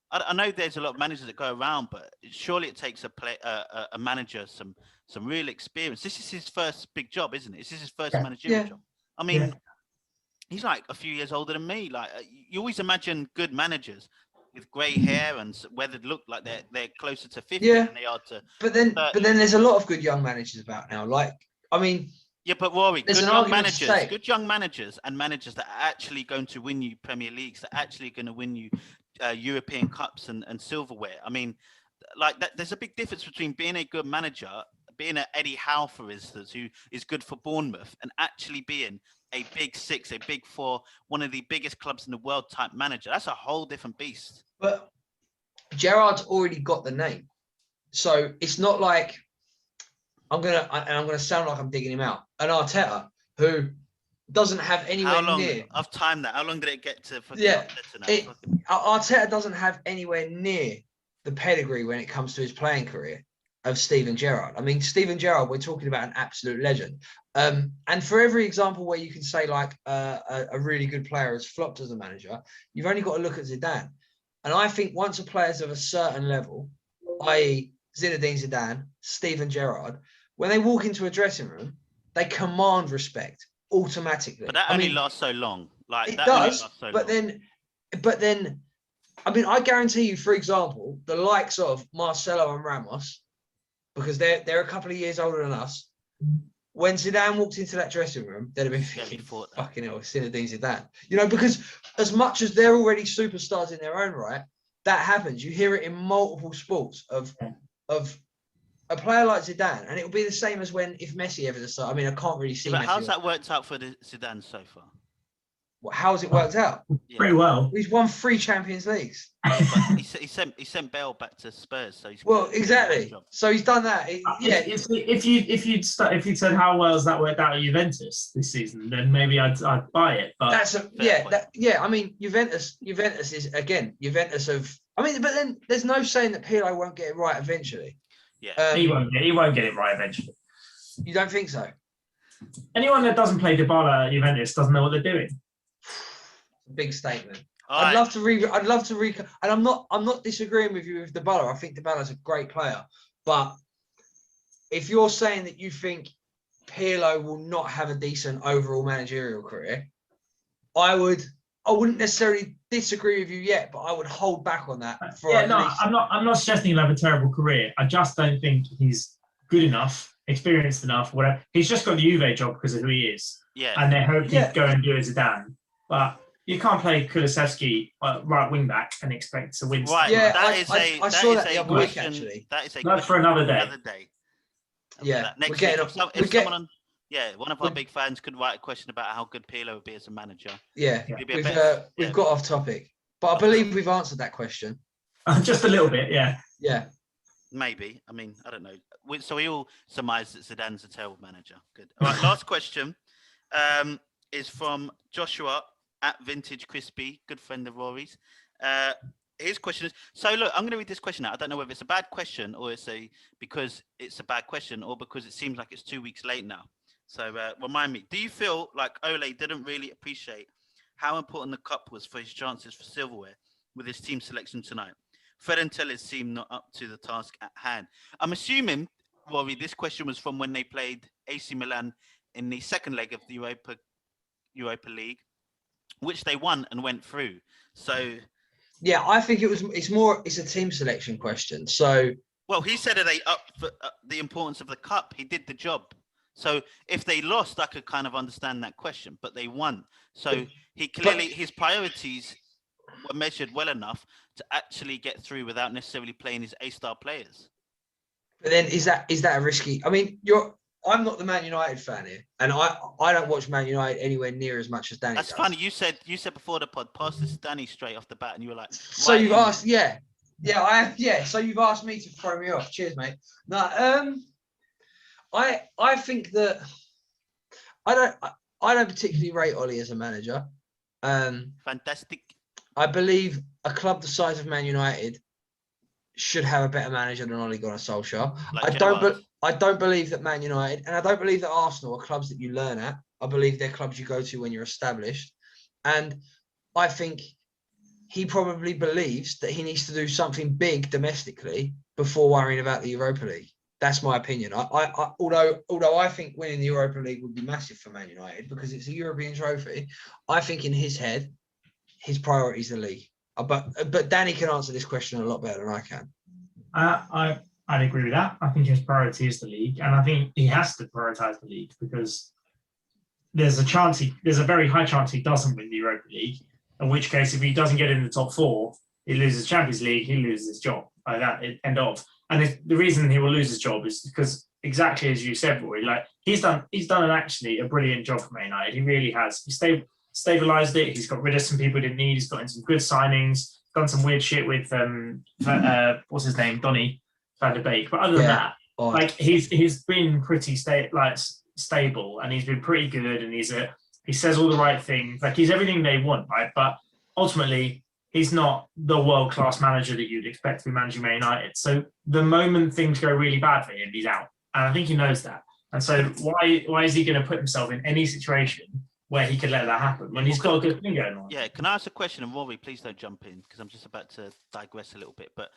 S1: I know there's a lot of managers that go around, but surely it takes a manager some real experience. This is his first big job, isn't it? This is his first managerial job. I mean, he's like a few years older than me. Like, you always imagine good managers with grey hair and weathered look like they're closer to 50 than they are to.
S3: But then there's a lot of good young managers about now. Like, I mean.
S1: Yeah, but Rory, good young managers and managers that are actually going to win you Premier Leagues, that are actually going to win you European Cups and silverware. I mean, like that. There's a big difference between being a good manager, being an Eddie Howe, for instance, who is good for Bournemouth, and actually being a big six, a big four, one of the biggest clubs in the world type manager. That's a whole different beast.
S3: But Gerrard's already got the name, so it's not like I'm gonna sound like I'm digging him out. An Arteta who doesn't have anywhere near.
S1: I've timed that. How long did it get to?
S3: Arteta doesn't have anywhere near the pedigree when it comes to his playing career of Steven Gerrard. I mean, Steven Gerrard, we're talking about an absolute legend. And for every example where you can say like a really good player has flopped as a manager, you've only got to look at Zidane. And I think once a player's of a certain level, i.e. Zinedine Zidane, Steven Gerrard, when they walk into a dressing room, they command respect automatically.
S1: But that only lasts so long. Like
S3: it does. But then, I mean, I guarantee you, for example, the likes of Marcelo and Ramos, because they're a couple of years older than us. When Zidane walked into that dressing room, they'd have been thinking, fucking hell, Zinedine Zidane. Because as much as they're already superstars in their own right, that happens. You hear it in multiple sports of a player like Zidane, and it will be the same as if Messi ever decides. I mean, I can't really see.
S1: But how's that worked out for the Zidane so far?
S3: How's it worked out?
S2: Pretty well.
S3: He's won 3 Champions Leagues.
S1: he sent Bale back to Spurs, so he's
S3: exactly. So he's done that.
S2: If you'd said how well has that worked out at Juventus this season, then maybe I'd buy it. But
S3: that's I mean, Juventus is again Juventus of. I mean, but then there's no saying that Pirlo won't get it right eventually.
S1: Yeah,
S2: he won't get it right eventually.
S3: You don't think so?
S2: Anyone that doesn't play Dybala at Juventus doesn't know what they're doing.
S3: Big statement. I'd love to and I'm not disagreeing with you with Dybala. I think Dybala's a great player, but if you're saying that you think Pirlo will not have a decent overall managerial career, I wouldn't necessarily disagree with you yet, but I would hold back on that.
S2: I'm not suggesting he'll have a terrible career. I just don't think he's good enough, experienced enough, whatever. He's just got the Juve job because of who he is.
S1: Yeah.
S2: And they hope he'd go and do as Zidane. But you can't play Kulusevski right wing back and expect to win.
S1: Right.
S3: Yeah,
S1: I
S3: saw that the other week, actually.
S1: That is a
S2: That's for another day.
S3: Yeah.
S1: Next week, one of our big fans could write a question about how good Pirlo would be as a manager.
S3: Yeah. We've got off topic, but I believe we've answered that question.
S2: Just a little bit, yeah.
S3: Yeah.
S1: Maybe. I mean, I don't know. So we all surmise that Zidane's a terrible manager. Good. All right. Last question is from Joshua at Vintage Crispy, good friend of Rory's. His question is, so look, I'm going to read this question out. I don't know whether it's a bad question or because it's a bad question or because it seems like it's 2 weeks late now. So remind me, do you feel like Ole didn't really appreciate how important the cup was for his chances for silverware with his team selection tonight? Fred and Tellers seem not up to the task at hand. I'm assuming, Rory, this question was from when they played AC Milan in the second leg of the Europa League, which they won and went through. So
S3: yeah, I think it's a team selection question. So
S1: Well, he said that they upped the importance of the cup. He did the job. So if they lost, I could kind of understand that question, but they won. So he clearly, his priorities were measured well enough to actually get through without necessarily playing his A-star players.
S3: But then is that a risky? I mean, I'm not the Man United fan here, and I don't watch Man United anywhere near as much as Danny
S1: That's
S3: does.
S1: funny. You said before the pod, pass this Danny straight off the bat, and you were like,
S3: so you've asked, So you've asked me to throw me off. Cheers, mate. No, I think that I don't particularly rate Ollie as a manager.
S1: Fantastic.
S3: I believe a club the size of Man United should have a better manager than Ole Gunnar Solskjaer. I don't believe that Man United, and I don't believe that Arsenal are clubs that you learn at. I believe they're clubs you go to when you're established. And I think he probably believes that he needs to do something big domestically before worrying about the Europa League. That's my opinion. Although I think winning the Europa League would be massive for Man United because it's a European trophy, I think in his head, his priority is the league. But Danny can answer this question a lot better than I can.
S2: I'd agree with that. I think his priority is the league, and I think he has to prioritise the league because there's a very high chance he doesn't win the Europa League. In which case, if he doesn't get in the top four, he loses Champions League, he loses his job. Like that, end of. And the reason he will lose his job is because exactly as you said, Roy, like he's done actually a brilliant job for Man United. He really has. He stabilised it. He's got rid of some people he didn't need. He's got in some good signings. Done some weird shit with what's his name, Donny Van de Beek. But other than that, like he's been pretty stable, and he's been pretty good. And he says all the right things. Like he's everything they want, right? But ultimately, he's not the world-class manager that you'd expect to be managing Man United. So the moment things go really bad for him, he's out. And I think he knows that. And so why is he going to put himself in any situation where he could let that happen when he's got a good thing going on?
S1: Yeah, can I ask a question? And Rory, please don't jump in because I'm just about to digress a little bit. But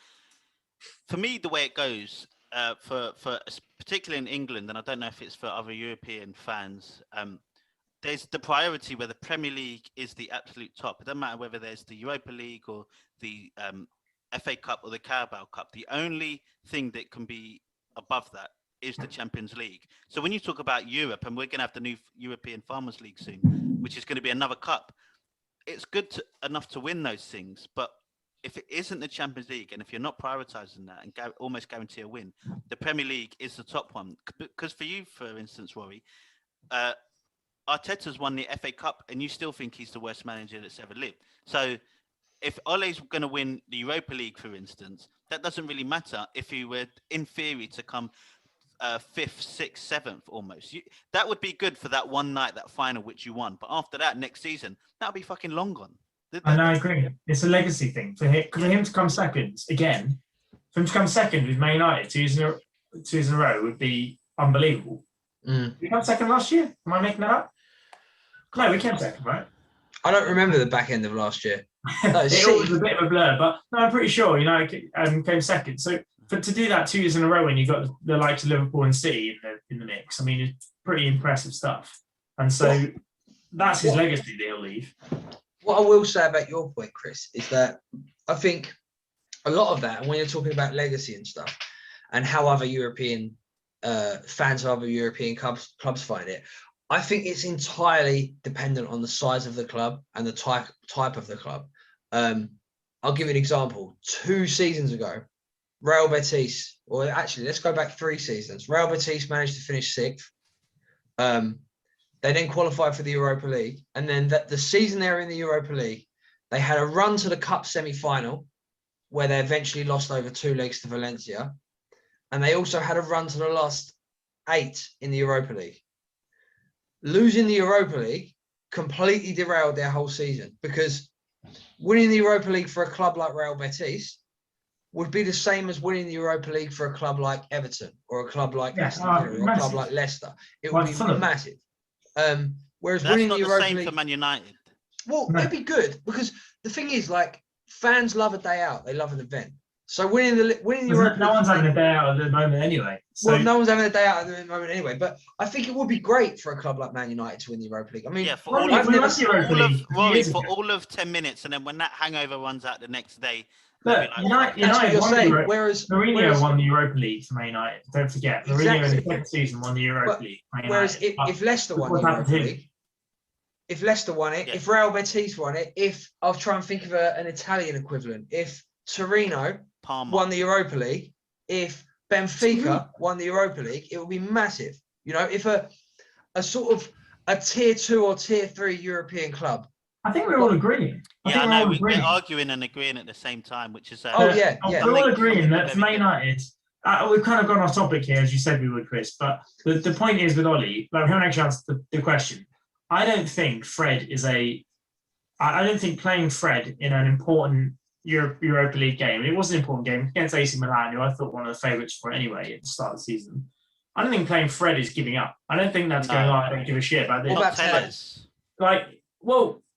S1: for me, the way it goes, for particularly in England, and I don't know if it's for other European fans, there's the priority where the Premier League is the absolute top. It doesn't matter whether there's the Europa League or the FA Cup or the Carabao Cup. The only thing that can be above that is the Champions League. So when you talk about Europe, and we're going to have the new European Farmers League soon, which is going to be another cup, it's good enough to win those things. But if it isn't the Champions League, and if you're not prioritising that and almost guarantee a win, the Premier League is the top one. Because for you, for instance, Rory, Arteta's won the FA Cup, and you still think he's the worst manager that's ever lived. So if Ole's going to win the Europa League, for instance, that doesn't really matter if he were, in theory, to come 5th, 6th, 7th almost. That would be good for that one night, that final, which you won. But after that, next season, that'll be fucking long gone.
S2: And I agree. It's a legacy thing. For him to come second, again, for him to come second with Man United 2 years in a row would be unbelievable. Did we come second last year? Am I making that up? No, we came second, right?
S3: I don't remember the back end of last year.
S2: It was a bit of a blur, but no, I'm pretty sure came second. So to do that 2 years in a row when you got the likes of Liverpool and City in the mix, I mean, it's pretty impressive stuff. And so that's his legacy that he'll leave.
S3: What I will say about your point, Chris, is that I think a lot of that, and when you're talking about legacy and stuff, and how other European fans of other European clubs find it, I think it's entirely dependent on the size of the club and the type of the club. I'll give you an example. 2 seasons ago, Real Betis, or actually, let's go back 3 seasons. Real Betis managed to finish 6th. They then qualified for the Europa League. And then the season they were in the Europa League, they had a run to the Cup semi-final where they eventually lost over 2 legs to Valencia. And they also had a run to the last 8 in the Europa League. Losing the Europa League completely derailed their whole season because winning the Europa League for a club like Real Betis would be the same as winning the Europa League for a club like Everton or a club like Aston Villa or a club like Leicester. It would be massive. Whereas
S1: that's
S3: winning
S1: not
S3: the
S1: the
S3: Europa
S1: same
S3: League
S1: for Man United.
S3: Well, it'd be good because the thing is, like, fans love a day out. They love an event. So winning the Europa League,
S2: no one's having a day out at the moment anyway. So.
S3: Well, no one's having a day out at the moment anyway. But I think it would be great for a club like Man United to win the Europa League. I mean,
S1: for all of 10 minutes, and then when that hangover runs out the next day,
S2: Look, United
S3: That's what you're
S2: won the
S3: saying.
S2: Euro-
S3: Whereas
S2: Mourinho won the Europa League for Man United. Don't forget, Mourinho in the
S3: Exactly.
S2: second season won the Europa
S3: But-
S2: League. Man
S3: whereas
S2: United.
S3: if Leicester won
S2: What
S3: the
S2: happened
S3: Europa
S2: to him?
S3: League, if Leicester won it,
S1: Yeah.
S3: if Real Betis won it, if I'll try and think of an Italian equivalent, if Torino
S1: Parma.
S3: won the Europa League, if Benfica won the Europa League, it would be massive. You know, if a sort of a tier 2 or tier 3 European club.
S2: I think we're all agreeing.
S1: Yeah, I
S2: think
S1: know.
S2: all
S1: We're
S2: agreeing.
S1: arguing and agreeing at the same time, which is.
S3: Oh, yeah.
S2: We're all agreeing that for Man United, we've kind of gone off topic here, as you said we would, Chris. But the point is with Ollie, like we haven't actually answered the question. I don't think Fred is I don't think playing Fred in an important Europa League game, it was an important game against AC Milan, who I thought one of the favourites for anyway at the start of the season. I don't think playing Fred is giving up. I don't think that's going on. I don't give a shit about this.
S3: What about Tellez?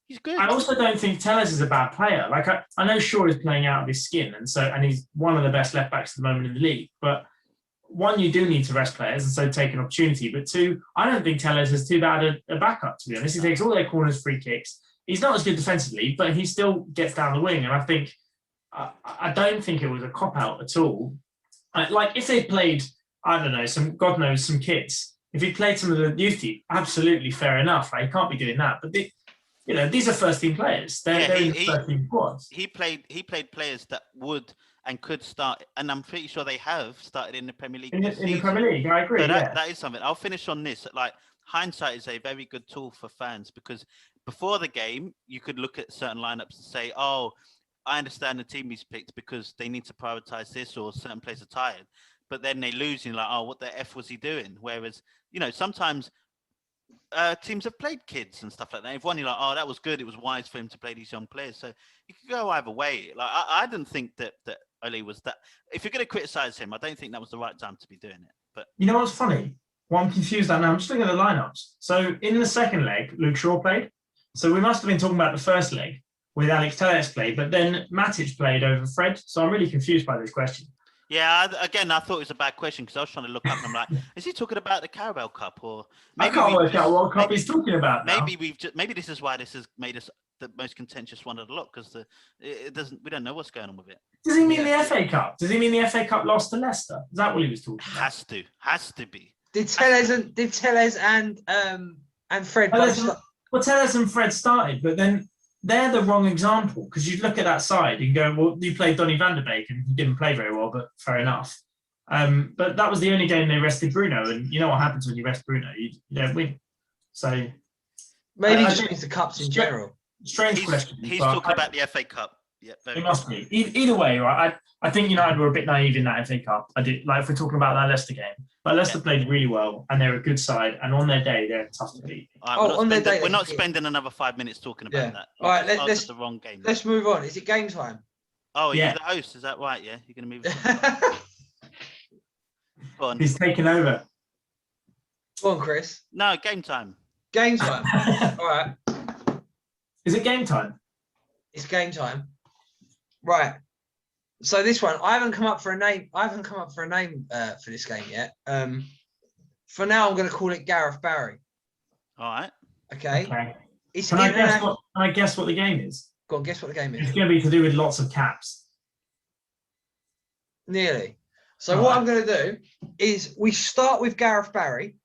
S1: He's good.
S2: I also don't think Tellez is a bad player. Like I know Shaw is playing out of his skin, and he's one of the best left backs at the moment in the league. But one, you do need to rest players and so take an opportunity. But two, I don't think Tellez is too bad a backup, to be honest. He takes all their corners, free kicks. He's not as good defensively, but he still gets down the wing. And I think I don't think it was a cop out at all. Like if they played, I don't know, some kids. If he played some of the youth team, absolutely fair enough. Right? He can't be doing that. But these are first team players. They're in first team squads.
S1: He played players that would and could start, and I'm pretty sure they have started in the Premier League.
S2: In the Premier League, I agree.
S1: So that is something. I'll finish on this. Like, hindsight is a very good tool for fans, because before the game, you could look at certain lineups and say, "Oh, I understand the team he's picked because they need to prioritize this, or certain players are tired." But then they lose, and you're like, "Oh, what the F was he doing?" Whereas, sometimes teams have played kids and stuff like that. If one, you're like, "Oh, that was good. It was wise for him to play these young players." So you could go either way. Like, I didn't think that Oli was that. If you're going to criticize him, I don't think that was the right time to be doing it. But
S2: you know what's funny? What I'm confused at now, I'm just looking at the lineups. So in the second leg, Luke Shaw played. So we must have been talking about the first leg with Alex Tellez played, but then Matic played over Fred. So I'm really confused by this question.
S1: Yeah, again, I thought it was a bad question because I was trying to look up and I'm like, is he talking about the Carabao Cup, or
S2: maybe I can't work out what cup he's talking about now.
S1: Maybe this is why this has made us the most contentious one of the lot, because we don't know what's going on with it.
S2: Does he mean the FA Cup? Does he mean the FA Cup loss to Leicester? Is that what he was talking about?
S1: Has to be.
S3: Did Tellez and Fred?
S2: Tellez and Fred started, but then they're the wrong example, because you look at that side and go, well, you played Donny van der Beek and he didn't play very well, but fair enough. But that was the only game they rested Bruno, and you know what happens when you rest Bruno? You don't win. So
S3: maybe just means the cups in general.
S2: Strange question.
S1: He's talking about the FA Cup. Yeah,
S2: it must be. Either way, right? I think United were a bit naive in that FA Cup. I did, like, if we're talking about that Leicester game, but Leicester played really well, and they're a good side, and on their day, they're tough to beat.
S1: Right, we're not spending another 5 minutes talking about that.
S3: All right, let's
S1: the wrong game.
S3: Let's move on. Is it game time?
S1: Oh, you're the host. Is that right? Yeah, you're going to move. Go on.
S2: He's taking over.
S3: Go on, Chris.
S1: No, game time.
S3: Game time. All right.
S2: Is it game time?
S3: It's game time. Right. So this one, I haven't come up for a name. For this game yet. For now, I'm going to call it Gareth Barry.
S1: All right.
S3: Okay.
S2: Can I guess what the game is?
S3: Go on, guess what the game is.
S2: It's going to be to do with lots of caps.
S3: Nearly. So what I'm going to do is we start with Gareth Barry,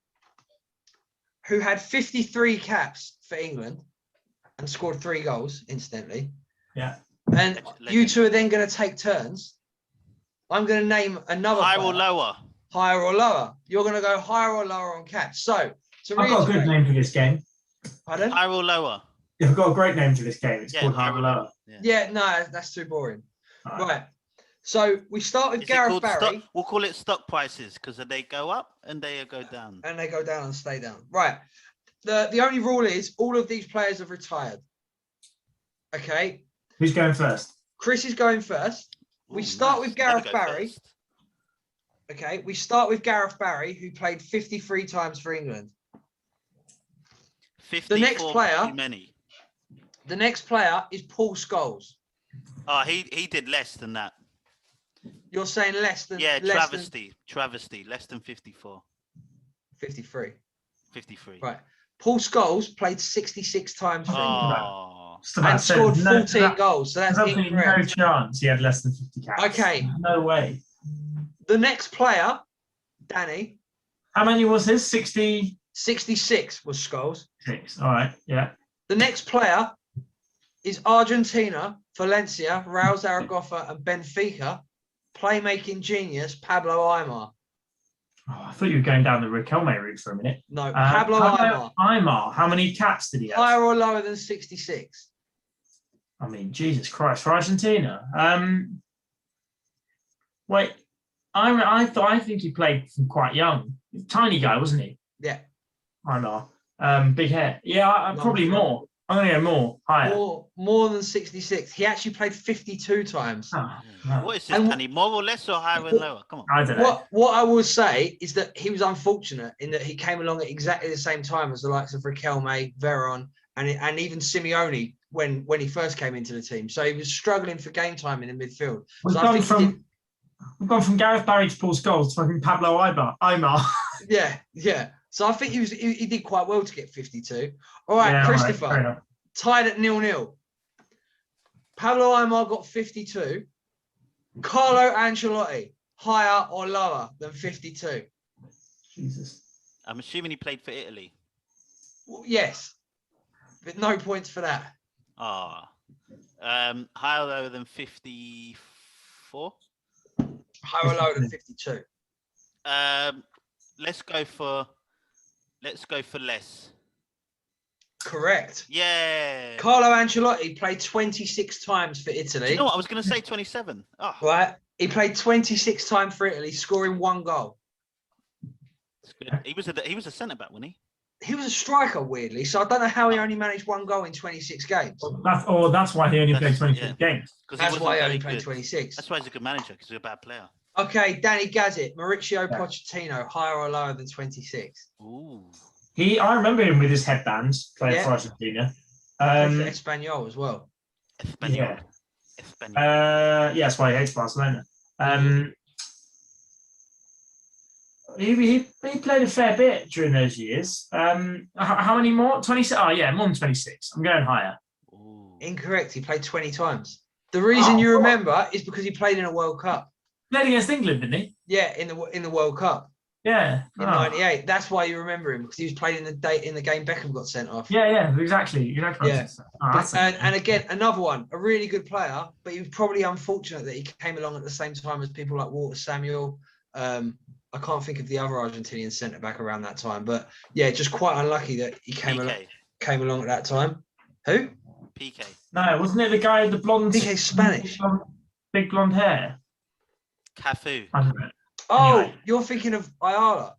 S3: who had 53 caps for England and scored 3 goals, incidentally.
S2: Yeah.
S3: And you two are then going to take turns. I'm going to name another
S1: higher or lower.
S3: Higher or lower. You're going to go higher or lower on caps. So,
S2: I've got a good name for this game.
S3: Pardon?
S1: Higher or lower.
S2: Yeah, I've got a great name for this game. It's called higher or lower.
S3: Yeah, no, that's too boring. Right. So we start with Gareth Barry.
S1: We'll call it stock prices, because they go up and they go down.
S3: And they go down and stay down. Right. The only rule is all of these players have retired. Okay.
S2: Who's going first?
S3: Chris is going first. We start with Gareth Barry. Okay. We start with Gareth Barry, who played 53 times for England.
S1: 54
S3: the next player.
S1: Too many.
S3: The next player is Paul Scholes.
S1: Oh, he did less than that.
S3: You're saying less than?
S1: Yeah, travesty. Less than 54.
S3: 53.
S1: 53.
S3: Right. Paul Scholes played 66 times for England.
S1: Oh,
S2: Just about
S3: and
S2: said,
S3: scored
S2: no,
S3: 14 goals. So that's
S2: there's absolutely no
S3: incorrect.
S2: chance he had less than 50 caps.
S3: Okay.
S2: No way.
S3: The next player, Danny,
S2: How many was his? 66.
S3: 66 was Scholes.
S2: All right. Yeah.
S3: The next player is Argentina, Valencia, Real Zaragoza, and Benfica. Playmaking genius, Pablo Aimar.
S2: Oh, I thought you were going down the Riquelme route for a minute.
S3: No, Pablo Aimar.
S2: Aimar. How many caps did he have?
S3: Higher or lower than 66?
S2: I mean, Jesus Christ, for Argentina. Wait, I think he played from quite young. Tiny guy, wasn't he?
S3: Yeah.
S2: Aimar. Big hair. Yeah, probably
S3: four.
S2: more. I'm going to go more. Higher.
S3: More than 66. He actually played 52 times.
S2: Oh,
S1: What is this, Danny? More or less or higher and lower? Come on.
S2: I don't know.
S3: What I will say is that he was unfortunate in that he came along at exactly the same time as the likes of Riquelme, Veron, and even Simeone when he first came into the team. So he was struggling for game time in the midfield.
S2: We've gone from Gareth Barry to Paul Scholes to fucking Pablo Aimar.
S3: Yeah. So I think he did quite well to get 52. All right, Christopher,
S2: all right,
S3: tied at 0-0. Pablo Aimar got 52. Carlo Ancelotti, higher or lower than 52?
S2: Jesus.
S1: I'm assuming he played for Italy.
S3: Well, yes, but no points for that.
S1: Higher or lower than 54?
S3: Higher or lower than 52?
S1: Let's go for less.
S3: Correct.
S1: Yeah.
S3: Carlo Ancelotti played 26 times for Italy.
S1: Do you know what? I was going to say 27. Oh.
S3: Right. He played 26 times for Italy, scoring 1 goal.
S1: That's good. He was a centre back, wasn't he?
S3: He was a striker, weirdly. So I don't know how he only managed 1 goal in 26 games.
S2: That's why he only played 26 games.
S3: That's why he only played 26.
S1: That's why he's a good manager, because he's a bad player.
S3: Okay, Danny Gazet, Mauricio Pochettino, higher or lower than 26?
S1: Ooh.
S2: I remember him with his headbands playing for Argentina.
S3: For Espanyol as well.
S1: Espanyol.
S2: That's why he hates Barcelona. He played a fair bit during those years. How many more? 26? Oh, yeah, more than 26. I'm going higher.
S1: Ooh.
S3: Incorrect. He played 20 times. The reason you remember is because he played in a World Cup.
S2: Played against England, didn't he?
S3: Yeah, in the World Cup.
S2: Yeah.
S3: In '98. That's why you remember him, because he was playing in the game Beckham got sent off.
S2: Yeah, exactly.
S3: Yeah. And again, another one, a really good player, but he was probably unfortunate that he came along at the same time as people like Walter Samuel. I can't think of the other Argentinian centre back around that time, but yeah, just quite unlucky that he came along at that time. Who?
S1: PK.
S2: No, wasn't it the guy with the blonde?
S3: PK Spanish.
S2: Big blonde hair.
S1: Cafu.
S3: Oh,
S2: Anyway.
S3: you're thinking of Ayala.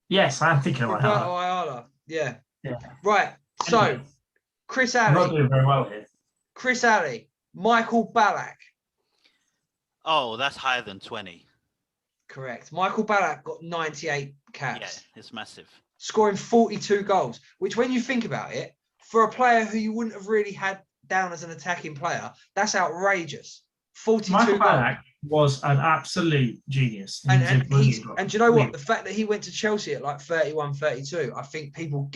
S2: Yes, I'm thinking of
S3: Roberto
S2: Ayala.
S3: Ayala. Yeah.
S2: Yeah.
S3: Right. So,
S2: Anyway.
S3: Chris
S2: I'm not
S3: Alley.
S2: doing very well here.
S3: Chris Alley. Michael Ballack.
S1: Oh, that's higher than 20.
S3: Correct. Michael Ballack got 98 caps.
S1: Yeah, it's massive.
S3: Scoring 42 goals, which when you think about it, for a player who you wouldn't have really had down as an attacking player, that's outrageous. 42
S2: Michael
S3: goals.
S2: Ballack was an absolute genius.
S3: And do you know what? The fact that he went to Chelsea at like 31, 32, I think people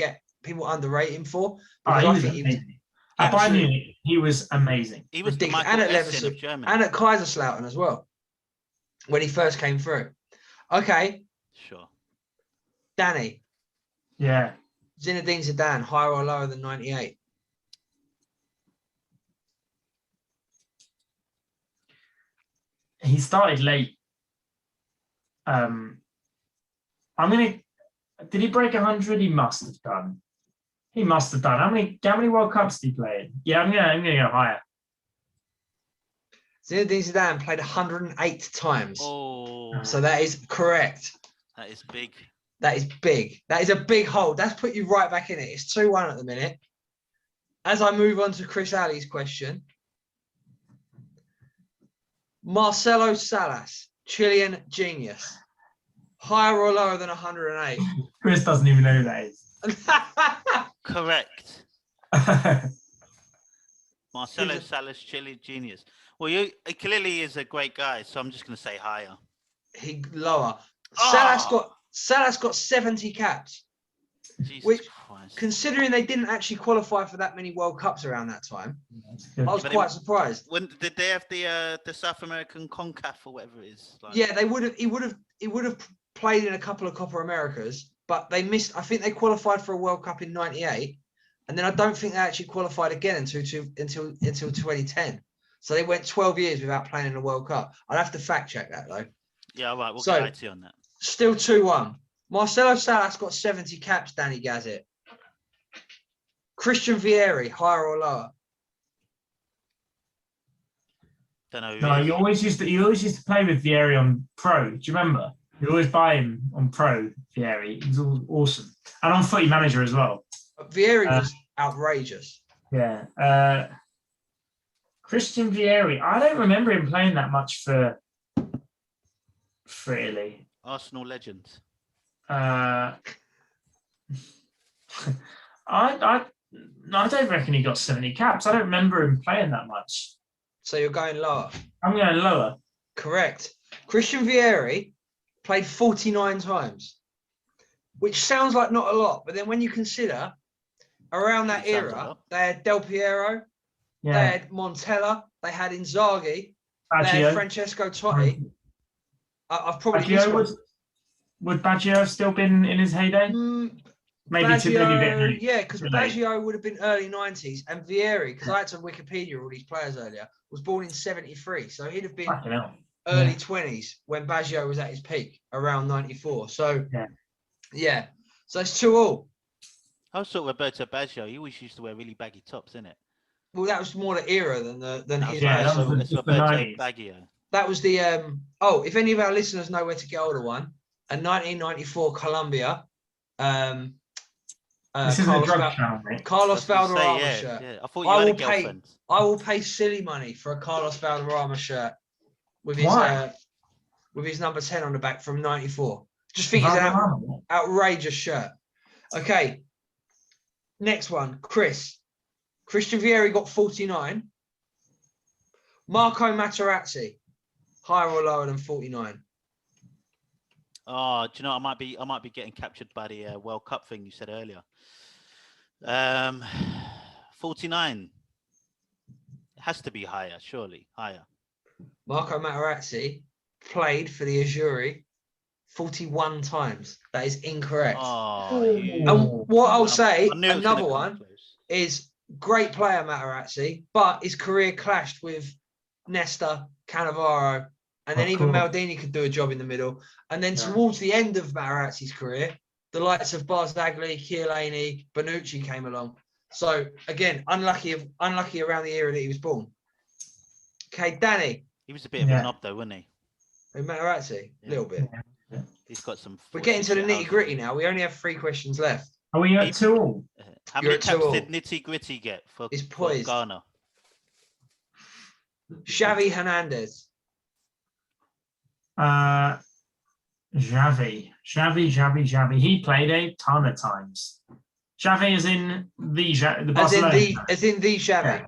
S3: underrate him for.
S2: He was
S3: think
S2: amazing. At Bayern Munich, he was amazing.
S1: He was
S3: ridiculous.
S1: the
S3: And at
S1: Michael Essien of
S3: Leverkusen,
S1: Germany.
S3: and at Kaiserslautern as well, when he first came through. Okay,
S1: Sure.
S3: Danny.
S2: Yeah.
S3: Zinedine Zidane, higher or lower than 98?
S2: He started late. Did he break 100? He must have done. How many World Cups did he play in? Yeah, I'm gonna go higher.
S3: Zinedine Zidane played 108 times.
S1: Oh.
S3: So that is correct.
S1: That is big.
S3: That is big. That is a big hole. That's put you right back in it. It's 2-1 at the minute. As I move on to Chris Alley's question. Marcelo Salas, Chilean genius. Higher or lower than 108?
S2: Chris doesn't even know who that is.
S1: Correct. Marcelo Salas, Chile genius. Well, he clearly is a great guy, so I'm just going to say higher.
S3: Lower. Salas got 70 caps.
S1: Jesus Christ. Christ.
S3: considering they didn't actually qualify for that many World Cups around that time, I was
S1: But
S3: quite surprised.
S1: When did they have the South American CONCACAF or whatever it is? Like,
S3: Yeah, they would have. He would have played in a couple of Copa Americas, but they missed. I think they qualified for a World Cup in '98, and then I don't think they actually qualified again until 2010. So they went 12 years without playing in a World Cup. I'd have to fact check that though.
S1: Yeah, all right. We'll
S3: So-
S1: get IT on that.
S3: Still 2-1. Marcelo Salas got 70 caps. Danny Gazette. Christian Vieri, higher or lower?
S1: Don't know. Who
S2: No,
S1: it is.
S2: you always used to play with Vieri on Pro. Do you remember? You always buy him on Pro, Vieri. He's awesome. And on Footy Manager as well.
S3: Vieri was outrageous.
S2: Yeah. Christian Vieri. I don't remember him playing that much for Italy.
S1: Arsenal legend.
S2: I don't reckon he got 70 caps. I don't remember him playing that much.
S3: So you're going lower.
S2: I'm going lower.
S3: Correct. Christian Vieri played 49 times, which sounds like not a lot, but then when you consider around that
S1: It sounds a
S3: era,
S1: lot.
S3: they had Del Piero, they
S2: Yeah.
S3: had Montella, they had Inzaghi, they had
S2: Baggio.
S3: Francesco Totti. I've probably missed
S2: Baggio
S3: one.
S2: would Baggio have still been in his heyday? Maybe a bit
S3: Baggio,
S2: late.
S3: yeah, because
S2: Bit late.
S3: Baggio would have been early 90s, and Vieri, because I had to Wikipedia all these players earlier, was born in 73, so he'd have been
S2: Fucking hell.
S3: early 20s when Baggio was at his peak, around 94. So, yeah. So it's 2-2.
S1: I was sort of Roberto Baggio. He always used to wear really baggy tops, innit?
S3: Well, that was more the era than his.
S2: Yeah,
S3: era.
S2: that was
S1: It's
S2: the
S1: Roberto
S2: 90s.
S1: Baggio.
S3: That was the if any of our listeners know where to get hold of one, a 1994 Columbia
S2: This isn't a drug channel, mate.
S3: Carlos
S1: I was gonna say,
S3: Valderrama shirt.
S1: Yeah. I thought you
S3: I
S1: had a
S3: will pay-
S1: girlfriend.
S3: I will pay silly money for a Carlos Valderrama shirt with his
S2: Why?
S3: with his number 10 on the back from 94. Just think it's an outrageous shirt. Okay. Next one, Christian Vieri got 49. Marco Materazzi, higher or lower than 49?
S1: Oh, do you know? I might be getting captured by the World Cup thing you said earlier. 49. It has to be higher, surely higher.
S3: Marco Materazzi played for the Azzurri 41 times. That is incorrect.
S1: Oh,
S3: And what I'll say,
S1: I knew it was
S3: another
S1: gonna come
S3: one
S1: close.
S3: is great player Materazzi, but his career clashed with Nesta, Cannavaro, and then
S2: Of
S3: even
S2: course.
S3: Maldini could do a job in the middle. And then
S2: Yeah.
S3: towards the end of Materazzi's career, the likes of Barzagli, Chiellini, Bonucci came along. So again, unlucky around the era that he was born. Okay, Danny,
S1: He was a bit of a knob, though, wasn't he?
S3: Materazzi, a little bit.
S1: He's got some.
S3: We're getting to the nitty gritty now. We only have 3 questions left.
S2: Are we at 2-2?
S1: How
S3: You're
S1: many
S3: at
S1: caps
S3: 2-2.
S1: did Nitty Gritty get for
S3: It's poised.
S1: Ghana?
S3: Xavi Hernandez.
S2: Xavi. He played a ton of times. Xavi is in the
S3: As
S2: Barcelona.
S3: in the Xavi.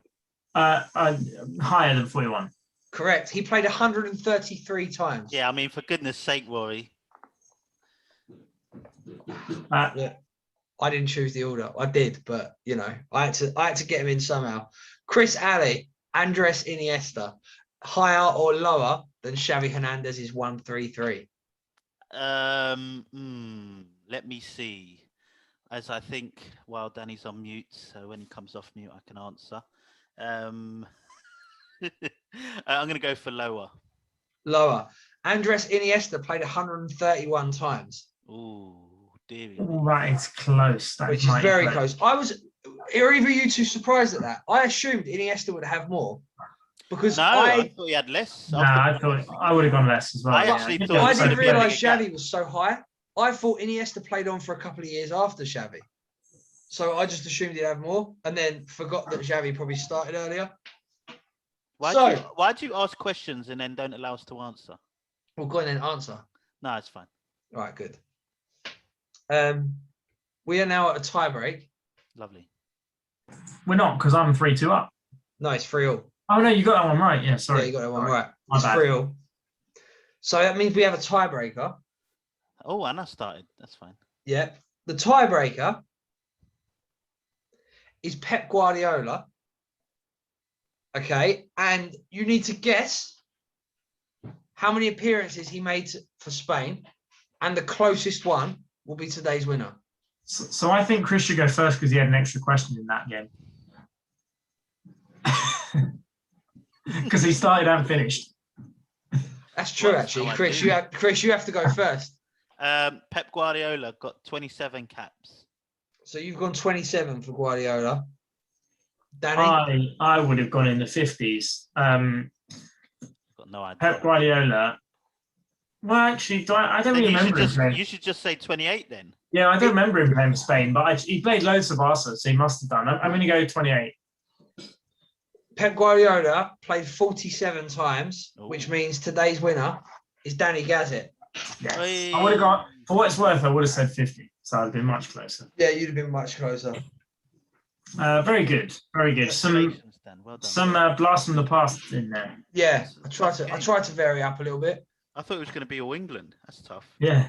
S2: Higher than 41.
S3: Correct. He played 133 times.
S1: Yeah, I mean, for goodness sake, Rory.
S3: Yeah. I didn't choose the order. I did, but you know, I had to get him in somehow. Chris Alley, Andres Iniesta, higher or lower than Xavi Hernandez's 133?
S1: Let me see. As I think while Danny's on mute, so when he comes off mute, I can answer. I'm going to go for lower.
S3: Lower. Andres Iniesta played 131 times.
S1: Ooh, dearie.
S2: Right, it's close. That
S3: Which is very close. Are either you two surprised at that? I assumed Iniesta would have more. Because
S1: No, I thought he had less.
S2: I thought I would have gone less as well.
S1: I actually thought
S3: I
S1: he
S3: didn't
S1: played
S3: realise
S1: a gap.
S3: Xavi was so high. I thought Iniesta played on for a couple of years after Xavi. So I just assumed he'd have more and then forgot that Xavi probably started earlier.
S1: Why do you ask questions and then don't allow us to answer?
S3: Well, go on then, answer.
S1: No, it's fine.
S3: All right, good. We are now at a tie break.
S1: Lovely.
S2: We're not, because I'm 3-2 up.
S3: No, it's 3-3.
S2: Oh, no, you got that one right. Yeah, sorry.
S3: Yeah, you got that one right.
S2: My
S3: It's
S2: bad.
S3: 3-3. So that means we have a tiebreaker.
S1: Oh, Anna started. That's fine.
S3: Yep. The tiebreaker is Pep Guardiola. Okay, and you need to guess how many appearances he made for Spain, and the closest one will be today's winner.
S2: So I think Chris should go first because he had an extra question in that game. Because he started and finished.
S3: That's true, actually. Chris, you have to go first.
S1: Pep Guardiola got 27 caps.
S3: So you've gone 27 for Guardiola. Danny?
S2: I would have gone in the 50s.
S1: Got no idea.
S2: Pep Guardiola. Well, actually, I don't really remember him playing.
S1: You should just say 28 then.
S2: Yeah, I don't remember him playing for Spain, but he played loads for Barca, so he must have done. I'm going to go 28.
S3: Pep Guardiola played 47 times,
S1: Ooh.
S3: which means today's winner is Danny Gazet.
S2: Yes. I would have got, for what it's worth, I would have said 50, so I'd been much closer.
S3: Yeah, you'd have been much closer.
S2: Very good, very good. Some
S1: well done.
S2: blast from the past in there.
S3: Yeah, I tried to vary up a little bit.
S1: I thought it was going to be all England. That's tough.
S2: Yeah.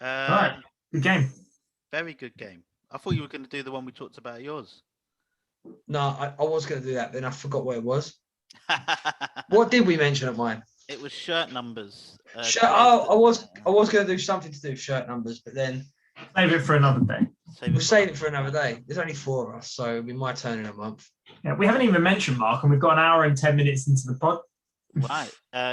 S2: Right, good game.
S1: Very good game. I thought you were going to do the one we talked about yours.
S3: No, I was going to do that, then I forgot what it was. What did we mention at mine?
S1: It was shirt numbers.
S3: I was going to do something to do with shirt numbers, but then
S2: save it for another day.
S3: We'll save it for another day. There's only 4 of us, so it'll be my turn in a month.
S2: Yeah, we haven't even mentioned Mark, and we've got an hour and 10 minutes into the pod.
S1: Right.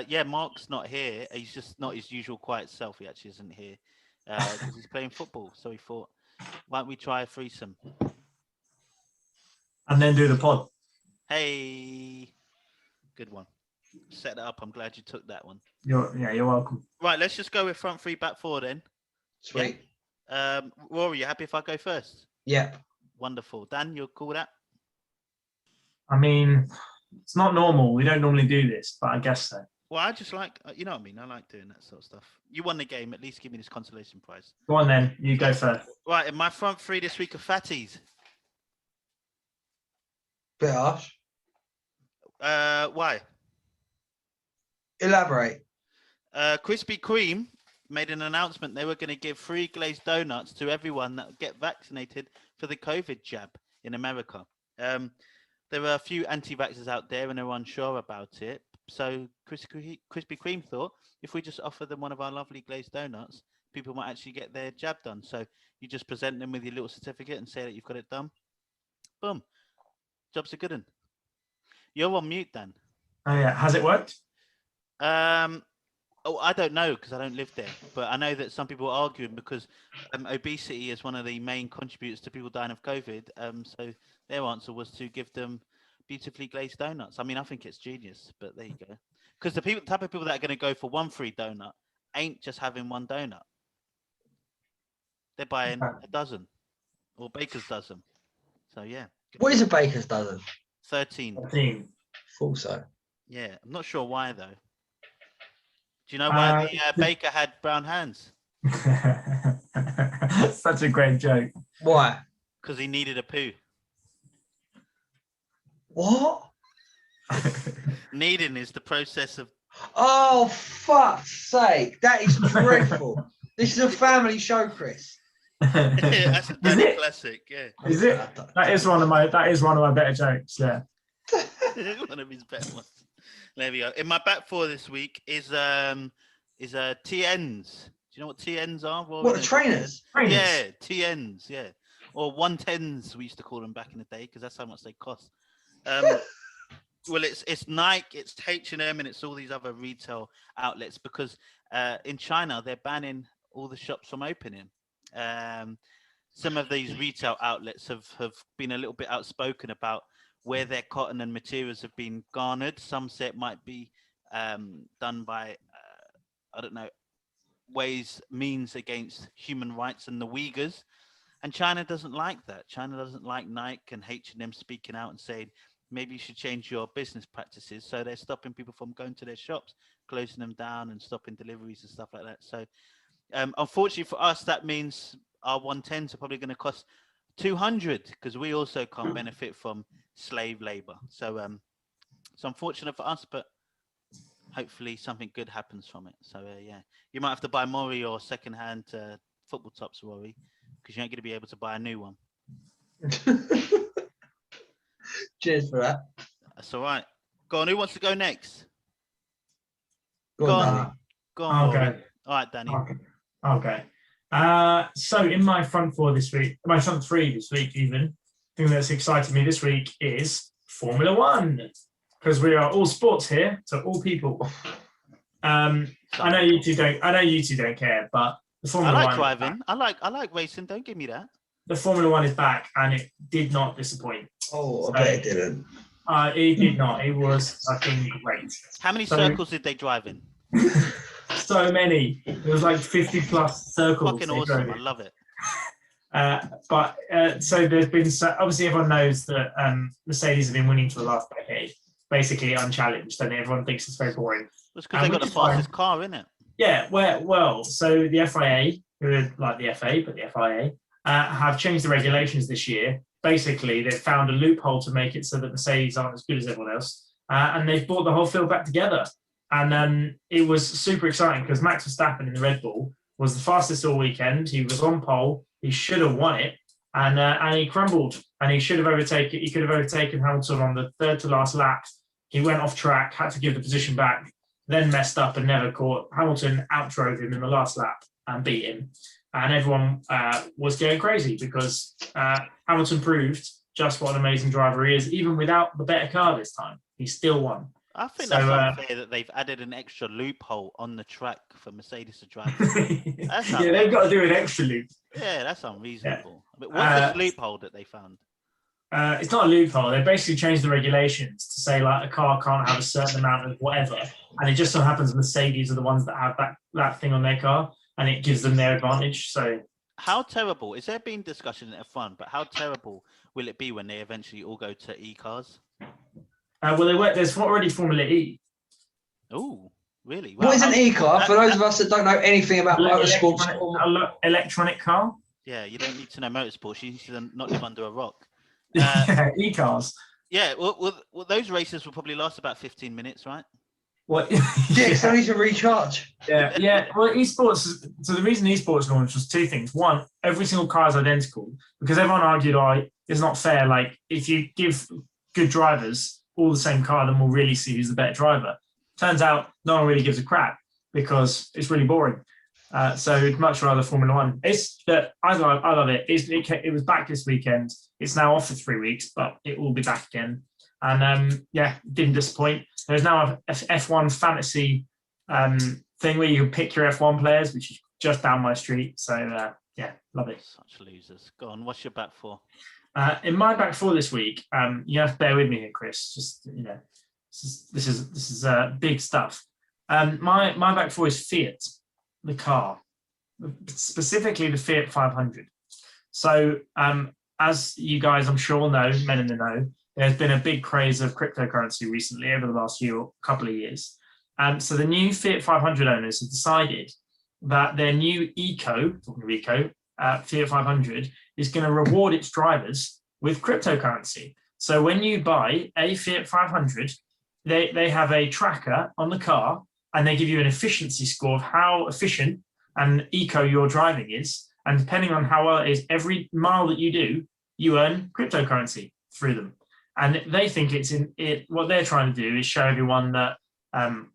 S1: Yeah, Mark's not here. He's just not his usual quiet self. He actually isn't here because he's playing football. So he thought, why don't we try a threesome?
S2: And then do the pod.
S1: Hey, good one. Set that up. I'm glad you took that one.
S2: You're welcome.
S1: Right, let's just go with front 3, back 4 then.
S3: Sweet.
S1: Yeah. Rory, you happy if I go first?
S3: Yeah.
S1: Wonderful. Dan, you'll call that?
S2: I mean, it's not normal. We don't normally do this, but I guess so.
S1: Well, I just like, you know what I mean? I like doing that sort of stuff. You won the game. At least give me this consolation prize.
S2: Go on then. You go first.
S1: Right, in my front 3 this week are fatties.
S3: Bit harsh.
S1: Why?
S3: Elaborate.
S1: Krispy Kreme made an announcement they were going to give free glazed donuts to everyone that get vaccinated for the COVID jab in America. There were a few anti-vaxxers out there and they were unsure about it. So Krispy Kreme thought if we just offer them one of our lovely glazed donuts, people might actually get their jab done. So you just present them with your little certificate and say that you've got it done. Boom. Job's a good one. You're on mute, Dan.
S2: Oh yeah, has it worked?
S1: I don't know because I don't live there, but I know that some people are arguing because obesity is one of the main contributors to people dying of COVID. So their answer was to give them beautifully glazed donuts. I mean, I think it's genius, but there you go. Because the type of people that are going to go for one free donut ain't just having one donut. They're buying a dozen or baker's dozen. So yeah.
S3: What is a baker's dozen?
S1: 13.
S2: 13.
S3: Thought so.
S1: Yeah, I'm not sure why though. Do you know why the baker had brown hands?
S2: Such a great joke.
S3: Why?
S1: Because he needed a poo.
S3: What?
S1: Kneading is the process of.
S3: Oh, fuck's sake. That is dreadful. This is a family show, Chris.
S1: Yeah, that's a Danny classic, yeah.
S2: Is it? That is one of my better jokes, yeah.
S1: One of his better ones. There we go. In my back 4 this week is TNs. Do you know what TNs are?
S3: What, the trainers?
S1: Yeah, TNs, yeah. Or 110s, we used to call them back in the day because that's how much they cost. Well, it's Nike, it's H&M, and it's all these other retail outlets because in China, they're banning all the shops from opening. Some of these retail outlets have been a little bit outspoken about where their cotton and materials have been garnered. Some say it might be done by, I don't know, means against human rights and the Uyghurs. And China doesn't like that. China doesn't like Nike and H&M speaking out and saying, maybe you should change your business practices. So they're stopping people from going to their shops, closing them down and stopping deliveries and stuff like that. So unfortunately for us, that means our 110s are probably going to cost 200 because we also can't benefit from slave labor. So it's unfortunate for us, but hopefully something good happens from it. So yeah, you might have to buy more of your secondhand football tops, Rory, because you ain't going to be able to buy a new one.
S3: Cheers for that.
S1: That's all right. Go on. Who wants to go next?
S3: Go
S1: Go
S3: on,
S1: on.
S3: Danny.
S1: Go on,
S2: Okay.
S1: Rory. All right, Danny.
S2: Okay. So in my front four this week, my front three this week, even thing that's excited me this week is Formula One, because we are all sports here, so all people. I know you two don't. I know you two don't care, but the
S1: I
S2: Formula
S1: like
S2: One.
S1: driving. I like racing. Don't give me that.
S2: The Formula One is back, and it did not disappoint.
S3: Oh, I bet it didn't.
S2: It did not. It was fucking great.
S1: How many circles did they drive in?
S2: So many. It was like 50 plus circles.
S1: Fucking awesome. I love it.
S2: So there's been obviously everyone knows that Mercedes have been winning for the last decade, basically unchallenged, and everyone thinks it's very boring.
S1: It's because they got the fastest car, innit?
S2: Yeah, well, so the FIA, who are like the FA, but the FIA, have changed the regulations this year. Basically, they've found a loophole to make it so that Mercedes aren't as good as everyone else, and they've brought the whole field back together. And it was super exciting because Max Verstappen in the Red Bull was the fastest all weekend. He was on pole. He should have won it, and he crumbled. And he should have overtaken. He could have overtaken Hamilton on the third to last lap. He went off track, had to give the position back, then messed up and never caught. Hamilton outdrove him in the last lap and beat him. And everyone was going crazy because Hamilton proved just what an amazing driver he is, even without the better car this time. He still won.
S1: I think that's unfair that they've added an extra loophole on the track for Mercedes to drive.
S2: Yeah, they've got to do an extra loop.
S1: Yeah, that's unreasonable. Yeah. But what's this loophole that they found?
S2: It's not a loophole. They basically changed the regulations to say like a car can't have a certain amount of whatever, and it just so happens Mercedes are the ones that have that thing on their car, and it gives them their advantage. So,
S1: how terrible is there been discussion in F1? But how terrible will it be when they eventually all go to e-cars?
S2: Well, there's already Formula E.
S1: Oh, really?
S3: Wow. What is an e-car? For those of us that don't know anything about motorsports,
S2: electronic car.
S1: Yeah, you don't need to know motorsports. You need to not live under a rock.
S2: E-cars.
S1: Yeah, well, those races will probably last about 15 minutes, right?
S2: What?
S3: Yeah, so need to recharge.
S2: Yeah. Well, esports. So the reason esports launched was two things. One, every single car is identical because everyone argued, it's not fair. Like if you give good drivers all the same car, then we'll really see who's the better driver. Turns out no one really gives a crap because it's really boring. So I'd much rather Formula One. It's that I love it. It was back this weekend. It's now off for 3 weeks, but it will be back again. And didn't disappoint. There's now a F1 fantasy thing where you can pick your F1 players, which is just down my street. So love it.
S1: Such losers. Go on. What's your back four?
S2: In my back four this week, you have to bear with me here, Chris. Just this is big stuff. My back four is Fiat, the car, specifically the Fiat 500. So as you guys, I'm sure know, men in the know, there's been a big craze of cryptocurrency recently over the last couple of years. So the new Fiat 500 owners have decided that their new Fiat 500 is going to reward its drivers with cryptocurrency. So when you buy a Fiat 500, they have a tracker on the car and they give you an efficiency score of how efficient and eco your driving is. And depending on how well it is, every mile that you do, you earn cryptocurrency through them. And they think what they're trying to do is show everyone that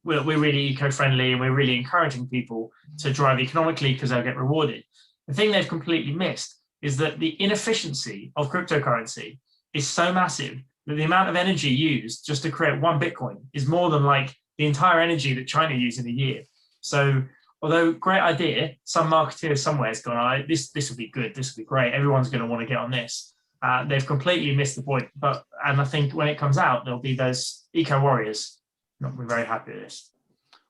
S2: we're really eco-friendly and we're really encouraging people to drive economically because they'll get rewarded. The thing they've completely missed is that the inefficiency of cryptocurrency is so massive that the amount of energy used just to create one Bitcoin is more than like the entire energy that China uses in a year. So although great idea, some marketeer somewhere has gone, this will be good, this will be great, everyone's going to want to get on this. They've completely missed the point. And I think when it comes out, there'll be those eco warriors not be very happy with this.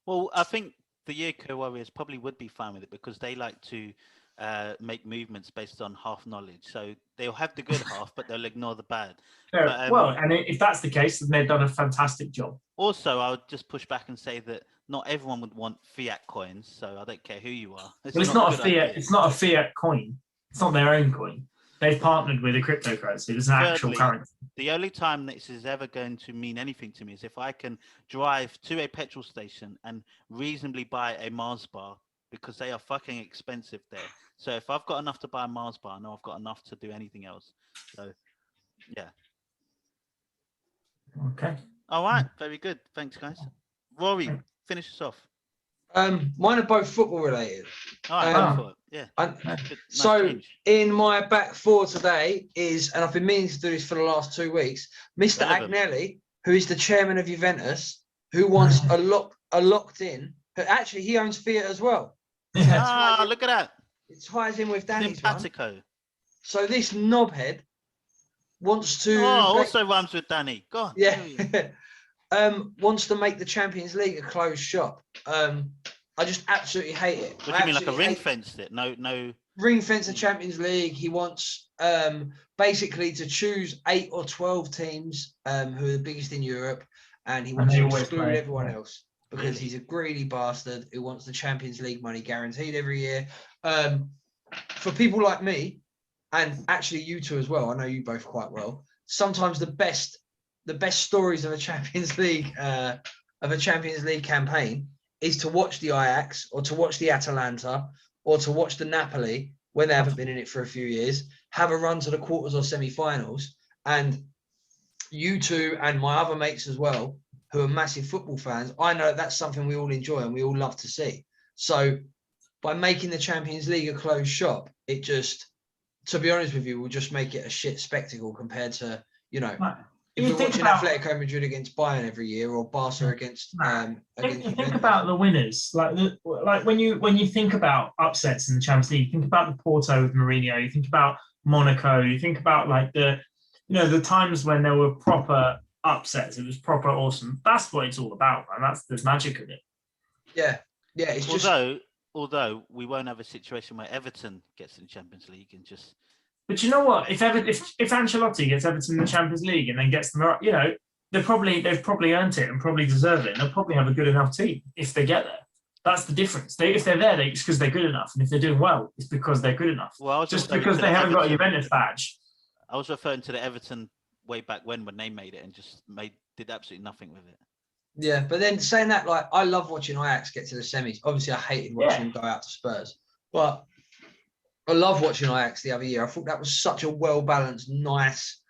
S1: Well, I think the eco warriors probably would be fine with it because they like to make movements based on half knowledge. So they'll have the good half, but they'll ignore the bad.
S2: And if that's the case, then they've done a fantastic job.
S1: Also, I would just push back and say that not everyone would want fiat coins. So I don't care who you are.
S2: It's not a fiat. Idea. It's not a fiat coin. It's not their own coin. They've partnered with a cryptocurrency. It's an actual currency.
S1: The only time this is ever going to mean anything to me is if I can drive to a petrol station and reasonably buy a Mars bar because they are fucking expensive there. So if I've got enough to buy a Mars bar, I know I've got enough to do anything else. So yeah.
S2: Okay.
S1: All right. Very good. Thanks, guys. Rory, finish us off.
S3: Mine are both football related.
S1: All right, go for it. Yeah.
S3: Good.
S1: Nice
S3: So
S1: change.
S3: in my back four today is, and I've been meaning to do this for the last 2 weeks, Mr.
S1: Relevant.
S3: Agnelli, who is the chairman of Juventus, who wants a locked in. But actually, he owns Fiat as well.
S2: Yeah.
S1: Look at that.
S3: It ties in with Danny's one.
S1: Simpatico.
S3: So this knobhead wants to.
S1: Also rhymes with Danny. Go on.
S3: Yeah. Wants to make the Champions League a closed shop. I just absolutely hate it.
S1: What do you mean, like a ring fenced it? No.
S3: Ring fence the Champions League. He wants basically to choose 8 or 12 teams who are the biggest in Europe, and he wants to exclude everyone else because he's a greedy bastard who wants the Champions League money guaranteed every year. For people like me, and actually you two as well, I know you both quite well. Sometimes the best stories of a Champions League campaign is to watch the Ajax or to watch the Atalanta or to watch the Napoli when they haven't been in it for a few years, have a run to the quarters or semi-finals. And you two and my other mates as well, who are massive football fans, I know that's something we all enjoy and we all love to see. So by making the Champions League a closed shop, it just, to be honest with you, will just make it a shit spectacle compared to, if we're watching Atletico Madrid against Bayern every year or Barca against.
S2: Think about the winners. Like when you think about upsets in the Champions League, you think about the Porto with Mourinho. You think about Monaco. You think about like the times when there were proper upsets. It was proper awesome. That's what it's all about, and that's the magic of it.
S3: Yeah. It's
S1: although we won't have a situation where Everton gets in the Champions League and just.
S2: But you know what? If Ancelotti gets Everton in the Champions League and then gets them, they've probably earned it and probably deserve it. And they'll probably have a good enough team if they get there. That's the difference. If they're there, it's because they're good enough, and if they're doing well, it's because they're good enough.
S1: Well,
S2: just because they haven't got a Juventus badge.
S1: I was referring to the Everton way back when they made it and just did absolutely nothing with it.
S3: Yeah, but then saying that, like, I love watching Ajax get to the semis. Obviously, I hated watching them go out to Spurs, but I love watching Ajax the other year. I thought that was such a well-balanced, nice,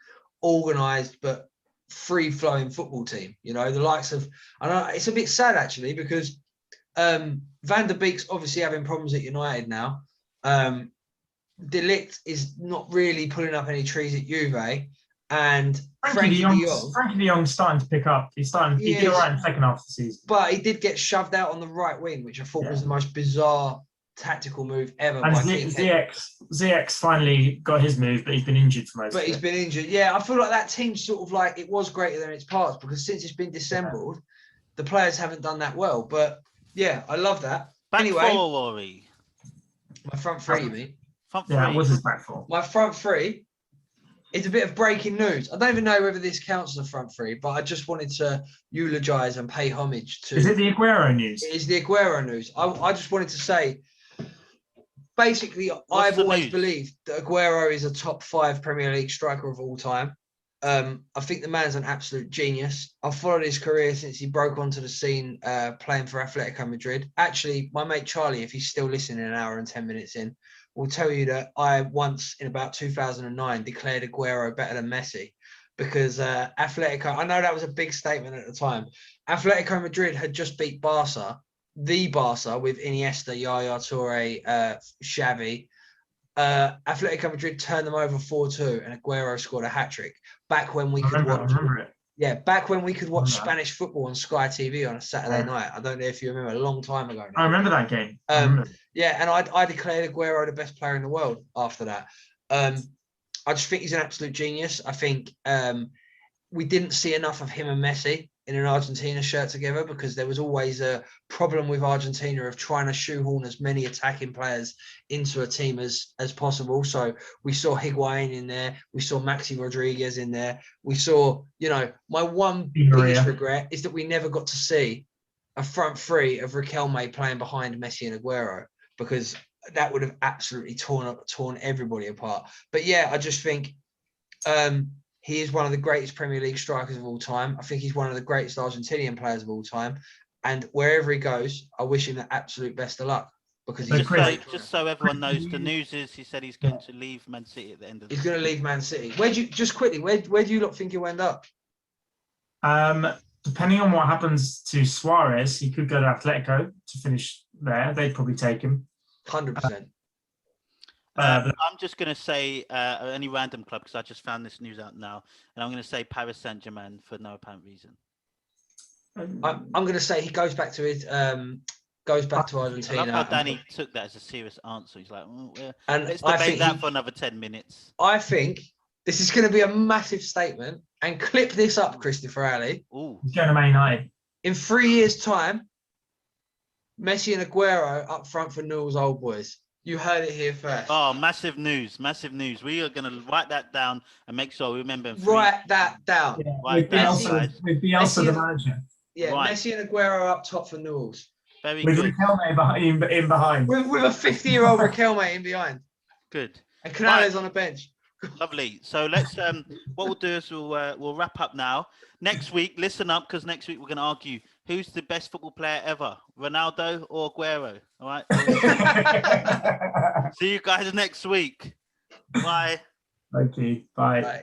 S3: organised, but free-flowing football team. The likes of... I know it's a bit sad, actually, because Van der Beek's obviously having problems at United now. De Ligt is not really pulling up any trees at Juve. And Frankie de Jong's
S2: starting to pick up. He did all right in the second half of the season.
S3: But he did get shoved out on the right wing, which I thought was the most bizarre tactical move ever.
S2: And ZX finally got his move, but he's been injured for most of it.
S3: But he's been injured. Yeah, I feel like that team's sort of like, it was greater than its parts, because since it's been dissembled, the players haven't done that well. But yeah, I love that.
S1: Back four, Rory.
S3: My front three, you mean?
S1: Front three.
S2: Yeah, what's his back four?
S3: My front three. It's a bit of breaking news. I don't even know whether this counts as a front three, but I just wanted to eulogise and pay homage to...
S2: Is it the Aguero news?
S3: It is the Aguero news. I just wanted to say, basically, I've always believed that Aguero is a top 5 Premier League striker of all time. I think the man's an absolute genius. I've followed his career since he broke onto the scene playing for Atletico Madrid. Actually, my mate Charlie, if he's still listening an hour and 10 minutes in, will tell you that I once, in about 2009, declared Aguero better than Messi, because Atletico, I know that was a big statement at the time. Atletico Madrid had just beat Barca, the Barca, with Iniesta, Yaya Toure, Xavi. Atletico Madrid turned them over 4-2, and Aguero scored a hat-trick. Back when we could watch... Yeah, back when we could watch Spanish football on Sky TV on a Saturday night. I don't know if you remember, a long time ago now.
S2: I remember that game.
S3: Yeah, and I declared Aguero the best player in the world after that. I just think he's an absolute genius. I think we didn't see enough of him and Messi in an Argentina shirt together, because there was always a problem with Argentina of trying to shoehorn as many attacking players into a team as possible. So we saw Higuain in there. We saw Maxi Rodriguez in there. We saw, my one biggest regret is that we never got to see a front three of Riquelme playing behind Messi and Aguero, because that would have absolutely torn everybody apart. But yeah, I just think he is one of the greatest Premier League strikers of all time. I think he's one of the greatest Argentinian players of all time. And wherever he goes, I wish him the absolute best of luck. because
S2: So
S3: he's
S2: Chris-
S1: Just so everyone knows, the news is he said he's going to leave Man City at the end of the
S3: he's going to leave Man City. Where do you lot think he'll end up?
S2: Depending on what happens to Suarez, he could go to Atletico to finish there. They'd probably take him.
S3: 100%.
S1: I'm just going to say any random club because I just found this news out now, and I'm going to say Paris Saint-Germain for no apparent reason.
S3: I'm going to say he goes back to
S1: I
S3: Argentina.
S1: love how Danny took that as a serious answer. He's like,
S3: And
S1: let's
S3: I
S1: debate
S3: think
S1: that for another 10 minutes.
S3: I think this is going to be a massive statement. And clip this up, Christopher Alley.
S1: Ooh.
S2: He's going to Man United.
S3: In 3 years' time, Messi and Aguero up front for Newell's Old Boys. You heard it here first.
S1: Oh, massive news. Massive news. We are going to write that down and make sure we remember.
S3: Write that down.
S2: Yeah,
S1: Right,
S2: with
S3: Messi-
S2: Bielsa, with Bielsa
S3: Messi
S2: the
S3: and-
S2: manager.
S3: Yeah,
S1: Right.
S3: Messi and Aguero up top for Newell's.
S1: Very
S2: With
S1: good.
S2: Riquelme in behind.
S3: With a 50-year-old Riquelme in behind.
S1: Good.
S3: And Canales on the bench.
S1: Lovely. So let's what we'll do is we'll wrap up now. Next week, listen up because next week we're going to argue who's the best football player ever, Ronaldo or Aguero. All right. See you guys next week. Bye.
S2: Thank you. Bye.
S3: Right.